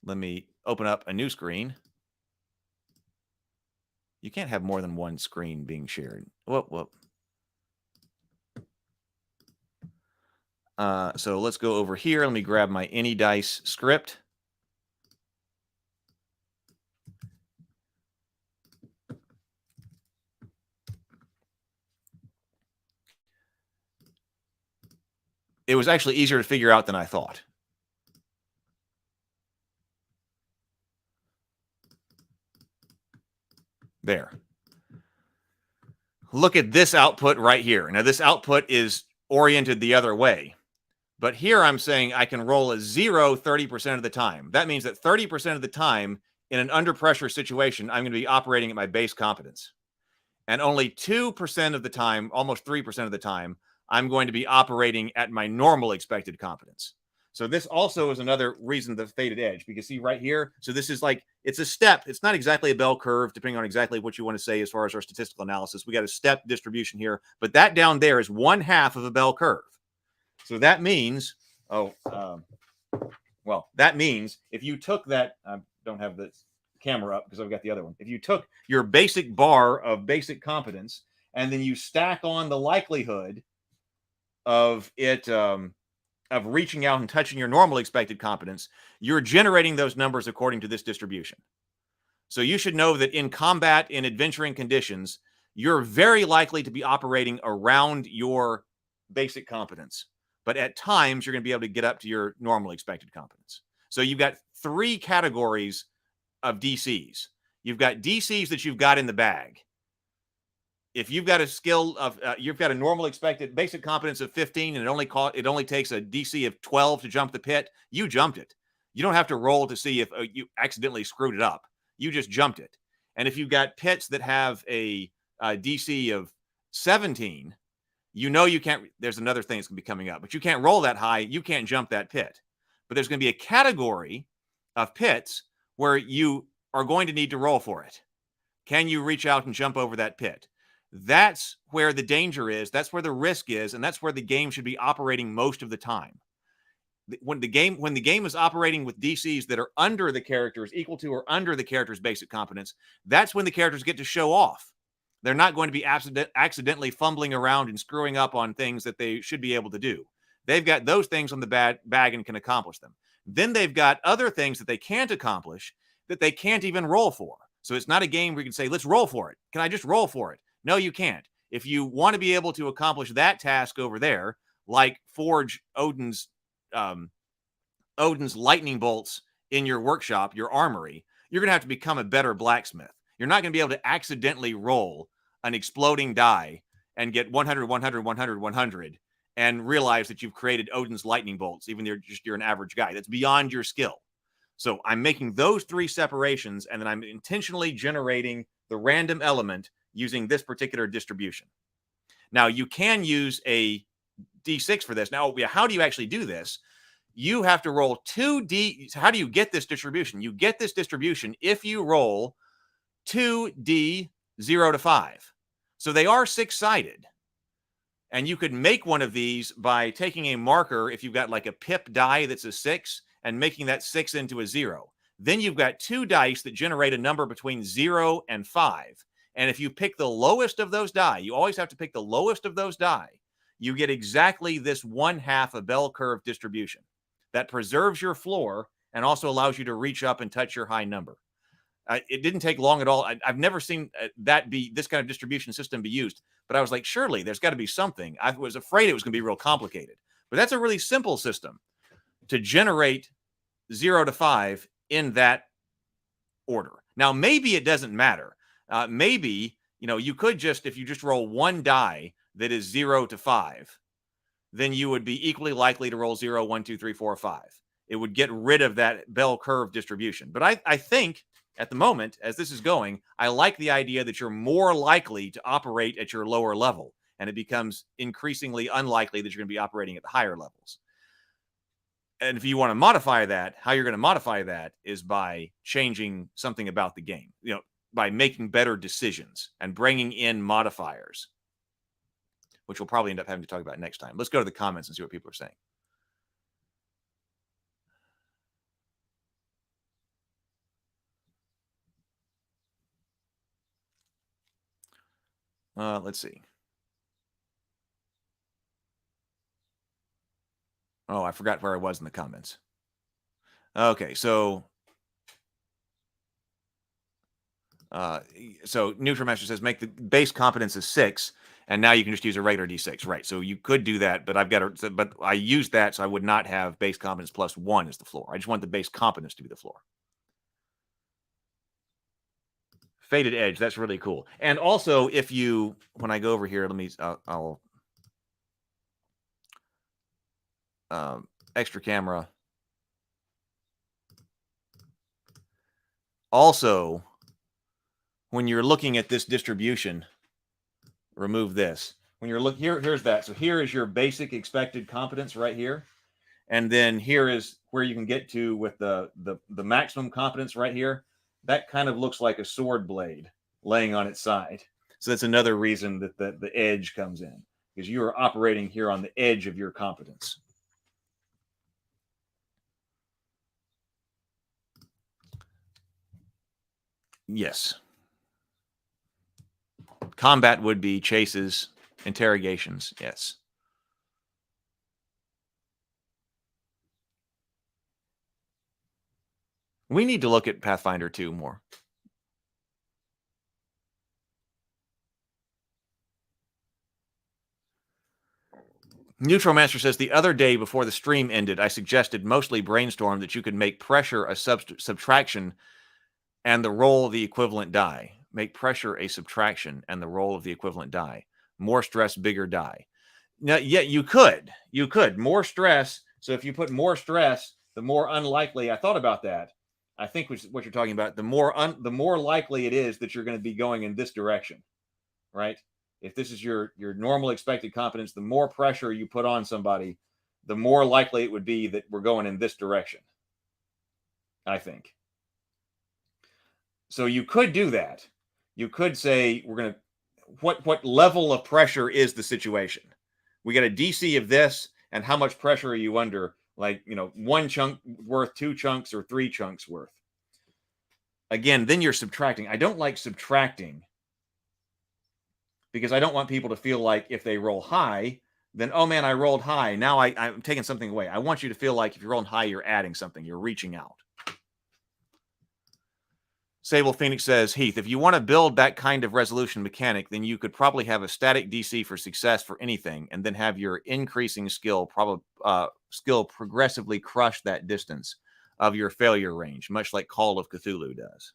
S1: Let me open up a new screen. You can't have more than one screen being shared. Whoop. So let's go over here. Let me grab my any dice script. It was actually easier to figure out than I thought. There. Look at this output right here. Now, this output is oriented the other way. But here I'm saying I can roll a 0 30% of the time. That means that 30% of the time in an under pressure situation, I'm going to be operating at my base competence. And only 2% of the time, almost 3% of the time, I'm going to be operating at my normal expected competence. So this also is another reason the faded edge, because see right here. So this is like, it's a step. It's not exactly a bell curve, depending on exactly what you want to say as far as our statistical analysis. We got a step distribution here, but that down there is 1/2 of a bell curve. So that means, that means if you took that, I don't have the camera up because I've got the other one. If you took your basic bar of basic competence and then you stack on the likelihood of it, of reaching out and touching your normal expected competence, you're generating those numbers according to this distribution. So you should know that in combat, in adventuring conditions, you're very likely to be operating around your basic competence. but at times you're going to be able to get up to your normal expected competence. So you've got 3 categories of DCs. You've got DCs that you've got in the bag. If you've got a skill of, you've got a normal expected basic competence of 15, and it only takes a DC of 12 to jump the pit, you jumped it. You don't have to roll to see if you accidentally screwed it up. You just jumped it. And if you've got pits that have a DC of 17, you know you can't. There's another thing that's going to be coming up, but you can't roll that high. You can't jump that pit. But there's going to be a category of pits where you are going to need to roll for it. Can you reach out and jump over that pit? That's where the danger is. That's where the risk is, and that's where the game should be operating most of the time. When the game is operating with DCs that are under the characters, equal to or under the character's basic competence, that's when the characters get to show off. They're not going to be accidentally fumbling around and screwing up on things that they should be able to do. They've got those things on the bag and can accomplish them. Then they've got other things that they can't accomplish that they can't even roll for. So it's not a game where you can say, let's roll for it. Can I just roll for it? No, you can't. If you want to be able to accomplish that task over there, like forge Odin's lightning bolts in your workshop, your armory, you're going to have to become a better blacksmith. You're not going to be able to accidentally roll an exploding die and get 100, 100, 100, 100 and realize that you've created Odin's lightning bolts, even though you're an average guy. That's beyond your skill. So I'm making those 3 separations, and then I'm intentionally generating the random element using this particular distribution. Now, you can use a D6 for this. Now, how do you actually do this? You have to roll 2D. How do you get this distribution? You get this distribution if you roll 2D 0 to 5. So they are 6-sided. And you could make one of these by taking a marker, if you've got like a pip die that's a 6, and making that 6 into a 0. Then you've got 2 dice that generate a number between 0 and 5. And if you pick the lowest of those die, you always have to pick the lowest of those die, you get exactly this 1/2 a bell curve distribution that preserves your floor and also allows you to reach up and touch your high number. It didn't take long at all. I've never seen this kind of distribution system be used, but I was like, surely there's got to be something. I was afraid it was going to be real complicated, but that's a really simple system to generate 0 to 5 in that order. Now, maybe it doesn't matter. Maybe, you could just, if you just roll 1 die that is 0 to 5, then you would be equally likely to roll 0, 1, 2, 3, 4, 5. It would get rid of that bell curve distribution. But I think at the moment, as this is going, I like the idea that you're more likely to operate at your lower level, and it becomes increasingly unlikely that you're going to be operating at the higher levels. And if you want to modify that, how you're going to modify that is by changing something about the game, by making better decisions and bringing in modifiers, which we'll probably end up having to talk about next time. Let's go to the comments and see what people are saying. Let's see. Oh, I forgot where I was in the comments. Okay, so Nutramaster says make the base competence is 6, and now you can just use a regular D6, right? So you could do that, but but I used that, so I would not have base competence plus 1 as the floor. I just want the base competence to be the floor. Faded edge, that's really cool. And also, when I go over here, I'll extra camera. Also, when you're looking at this distribution, remove this. When you're looking here's that. So here is your basic expected competence right here. And then here is where you can get to with the maximum competence right here. That kind of looks like a sword blade laying on its side. So that's another reason that the edge comes in, because you are operating here on the edge of your competence. Yes. Combat would be chases, interrogations. Yes. We need to look at Pathfinder 2 more. Neutromancer says, the other day before the stream ended, I suggested, mostly brainstorm, that you could make pressure a subtraction and the roll of the equivalent die. Make pressure a subtraction and the roll of the equivalent die. More stress, bigger die. Now, yeah, you could. You could. More stress. So if you put more stress, the more unlikely. I thought about that. I think what you're talking about. The more likely it is that you're going to be going in this direction, right? If this is your normal expected competence, the more pressure you put on somebody, the more likely it would be that we're going in this direction, I think. So you could do that. You could say, we're going to, what level of pressure is the situation? We got a DC of this, and how much pressure are you under? Like, one chunk worth, 2 chunks, or 3 chunks worth. Again, then you're subtracting. I don't like subtracting, because I don't want people to feel like if they roll high, then, oh man, I rolled high. Now I'm taking something away. I want you to feel like if you're rolling high, you're adding something. You're reaching out. Sable Phoenix says, Heath, if you want to build that kind of resolution mechanic, then you could probably have a static DC for success for anything, and then have your increasing skill progressively crush that distance of your failure range, much like Call of Cthulhu does.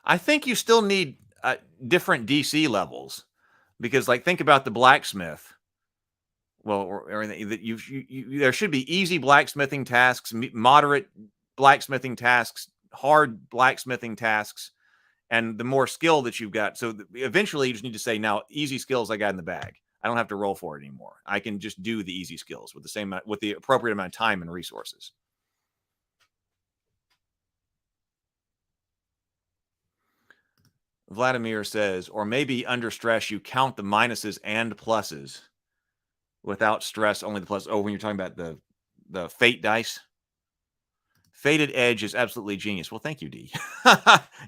S1: I think you still need different DC levels, because, like, think about the blacksmith. Well, or that there should be easy blacksmithing tasks, moderate blacksmithing tasks, hard blacksmithing tasks, and the more skill that you've got. So eventually, you just need to say, now, easy skills I got in the bag. I don't have to roll for it anymore. I can just do the easy skills with the appropriate amount of time and resources. Vladimir says, or maybe under stress, you count the minuses and pluses. Without stress, only the plus. Oh, when you're talking about the fate dice. Fated Edge is absolutely genius. Well, thank you, D.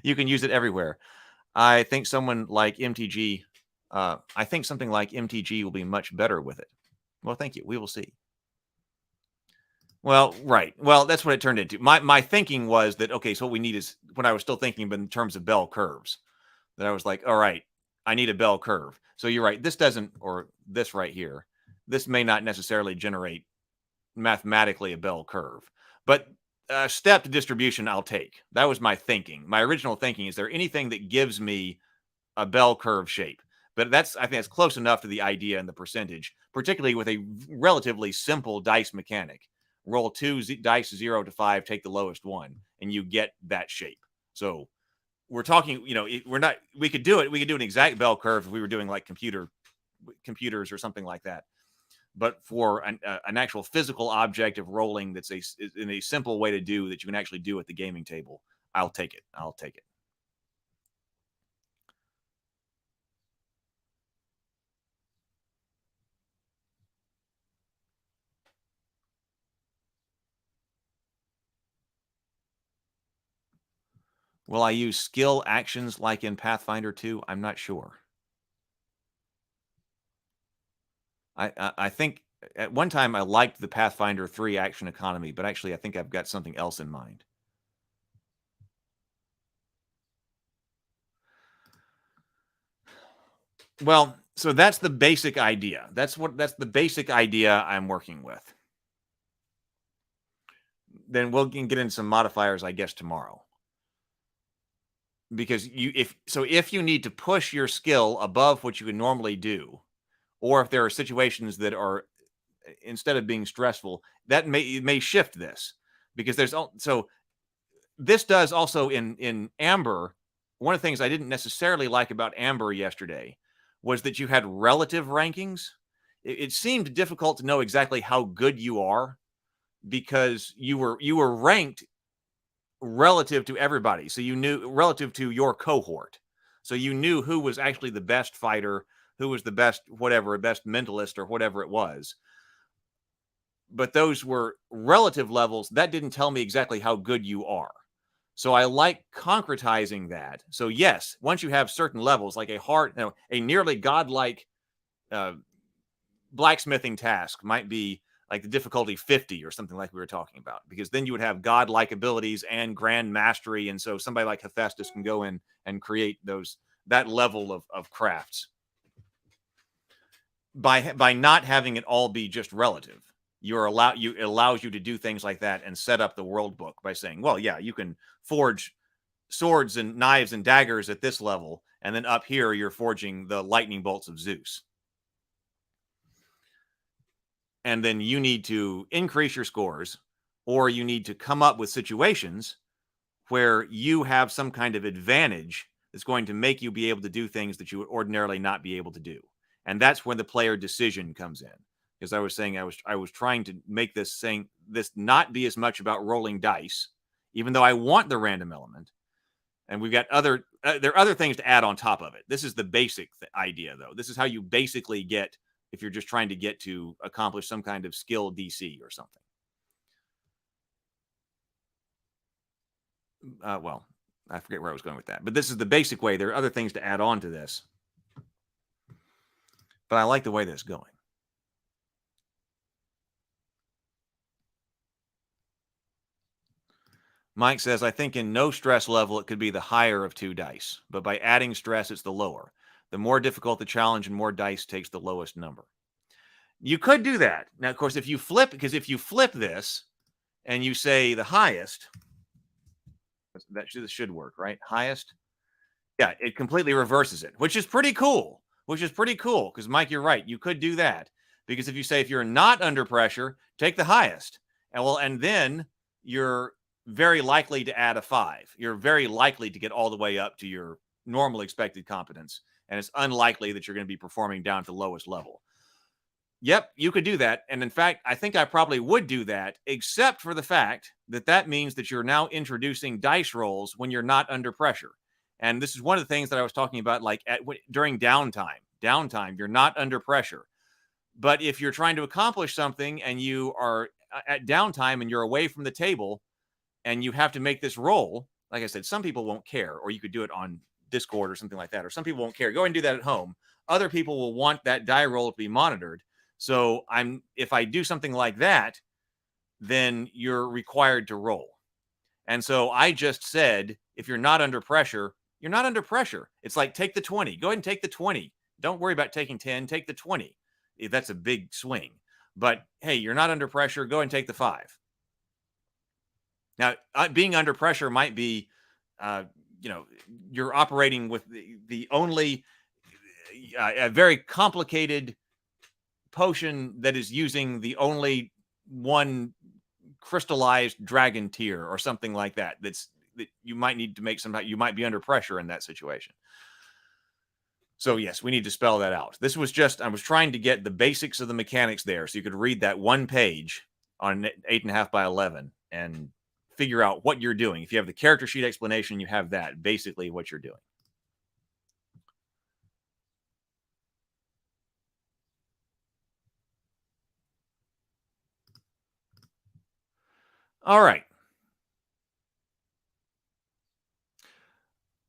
S1: You can use it everywhere. I think something like MTG will be much better with it. Well, thank you. We will see. Well, right. Well, that's what it turned into. My thinking was that, okay, so what we need is, when I was still thinking in terms of bell curves, that I was like, all right, I need a bell curve. So you're right. This doesn't, or this right here, this may not necessarily generate mathematically a bell curve, but stepped distribution I'll take. That was my thinking. My original thinking, is there anything that gives me a bell curve shape? But I think that's close enough to the idea and the percentage, particularly with a relatively simple dice mechanic. Roll 2 dice 0 to 5, take the lowest one, and you get that shape. So we're talking, we could do it. We could do an exact bell curve if we were doing like computers or something like that. But for an actual physical object of rolling that's in a simple way to do that you can actually do at the gaming table, I'll take it. I'll take it. Will I use skill actions like in Pathfinder 2? I'm not sure. I think at one time I liked the Pathfinder 3 action economy, but actually I think I've got something else in mind. Well, so that's the basic idea. That's the basic idea I'm working with. Then we'll get into some modifiers, I guess, tomorrow. Because if you need to push your skill above what you can normally do, or if there are situations that are, instead of being stressful, that may shift this, because this does also in Amber. One of the things I didn't necessarily like about Amber yesterday was that you had relative rankings. It seemed difficult to know exactly how good you are, because you were ranked relative to everybody. So you knew relative to your cohort. So you knew who was actually the best fighter, who was the best best mentalist or whatever it was. But those were relative levels. That didn't tell me exactly how good you are. So I like concretizing that. So yes, once you have certain levels, like a nearly godlike blacksmithing task might be like the difficulty 50 or something like we were talking about, because then you would have godlike abilities and grand mastery. And so somebody like Hephaestus can go in and create that level of crafts. by not having it all be just relative. It allows you to do things like that and set up the world book by saying, well, yeah, you can forge swords and knives and daggers at this level, and then up here you're forging the lightning bolts of Zeus. And then you need to increase your scores, or you need to come up with situations where you have some kind of advantage that's going to make you be able to do things that you would ordinarily not be able to do. And that's when the player decision comes in. Because I was saying I was trying to make this not be as much about rolling dice, even though I want the random element. And we've got there are other things to add on top of it. This is the basic idea, though. This is how you basically get, if you're just trying to get to accomplish some kind of skill DC or something. Well, I forget where I was going with that. But this is the basic way. There are other things to add on to this. But I like the way this is going. Mike says, I think in no stress level, it could be the higher of 2 dice. But by adding stress, it's the lower. The more difficult the challenge and more dice takes the lowest number. You could do that. Now, of course, if you flip this and you say the highest, that should work, right? Highest. Yeah, it completely reverses it, which is pretty cool. Because, Mike, you're right. You could do that. Because if you say if you're not under pressure, take the highest. And then you're very likely to add a 5. You're very likely to get all the way up to your normal expected competence. And it's unlikely that you're going to be performing down to the lowest level. Yep, you could do that. And in fact, I think I probably would do that, except for the fact that means that you're now introducing dice rolls when you're not under pressure. And this is one of the things that I was talking about, like during downtime. Downtime, you're not under pressure. But if you're trying to accomplish something and you are at downtime and you're away from the table and you have to make this roll, like I said, some people won't care, or you could do it on Discord or something like that, or some people won't care. Go ahead and do that at home. Other people will want that die roll to be monitored. So if I do something like that, then you're required to roll. And so I just said, if you're not under pressure, you're not under pressure. It's like, take the 20. Go ahead and take the 20. Don't worry about taking 10. Take the 20. That's a big swing. But hey, you're not under pressure. Go ahead and take the 5. Now, being under pressure might be, you're operating with the only a very complicated potion that is using the only one crystallized dragon tier or something like that. That you might need to make you might be under pressure in that situation. So yes, we need to spell that out. This was I was trying to get the basics of the mechanics there, so you could read that one page on 8.5 by 11 and figure out what you're doing. If you have the character sheet explanation, you have that basically what you're doing. All right.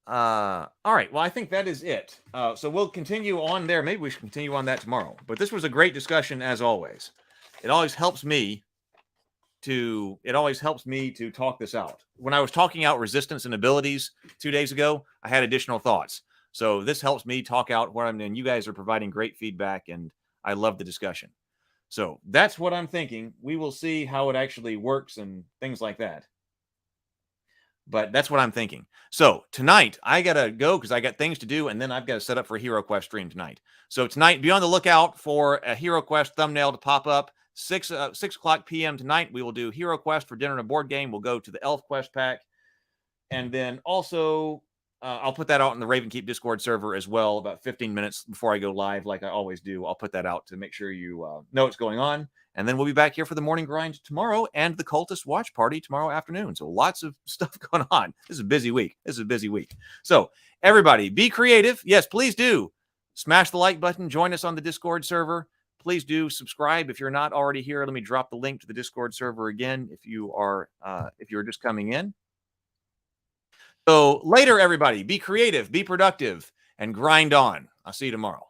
S1: All right. Well, I think that is it. So we'll continue on there. Maybe we should continue on that tomorrow. But this was a great discussion, as always. It always helps me to talk this out. When I was talking out resistance and abilities 2 days ago, I had additional thoughts. So this helps me talk out where I'm in. You guys are providing great feedback, and I love the discussion. So that's what I'm thinking. We will see how it actually works and things like that. But that's what I'm thinking. So tonight, I got to go because I got things to do, and then I've got to set up for a Hero Quest stream tonight. So tonight, be on the lookout for a Hero Quest thumbnail to pop up. 6 o'clock p.m. tonight, we will do Hero Quest for dinner and a board game. We'll go to the Elf Quest pack. And then also, I'll put that out in the Raven Keep Discord server as well, about 15 minutes before I go live, like I always do. I'll put that out to make sure you know what's going on. And then we'll be back here for the morning grind tomorrow and the Cultist watch party tomorrow afternoon. So lots of stuff going on. This is a busy week. So everybody, be creative. Yes, please do. Smash the like button. Join us on the Discord server. Please do subscribe if you're not already here. Let me drop the link to the Discord server again if you're just coming in. So later, everybody, be creative, be productive, and grind on. I'll see you tomorrow.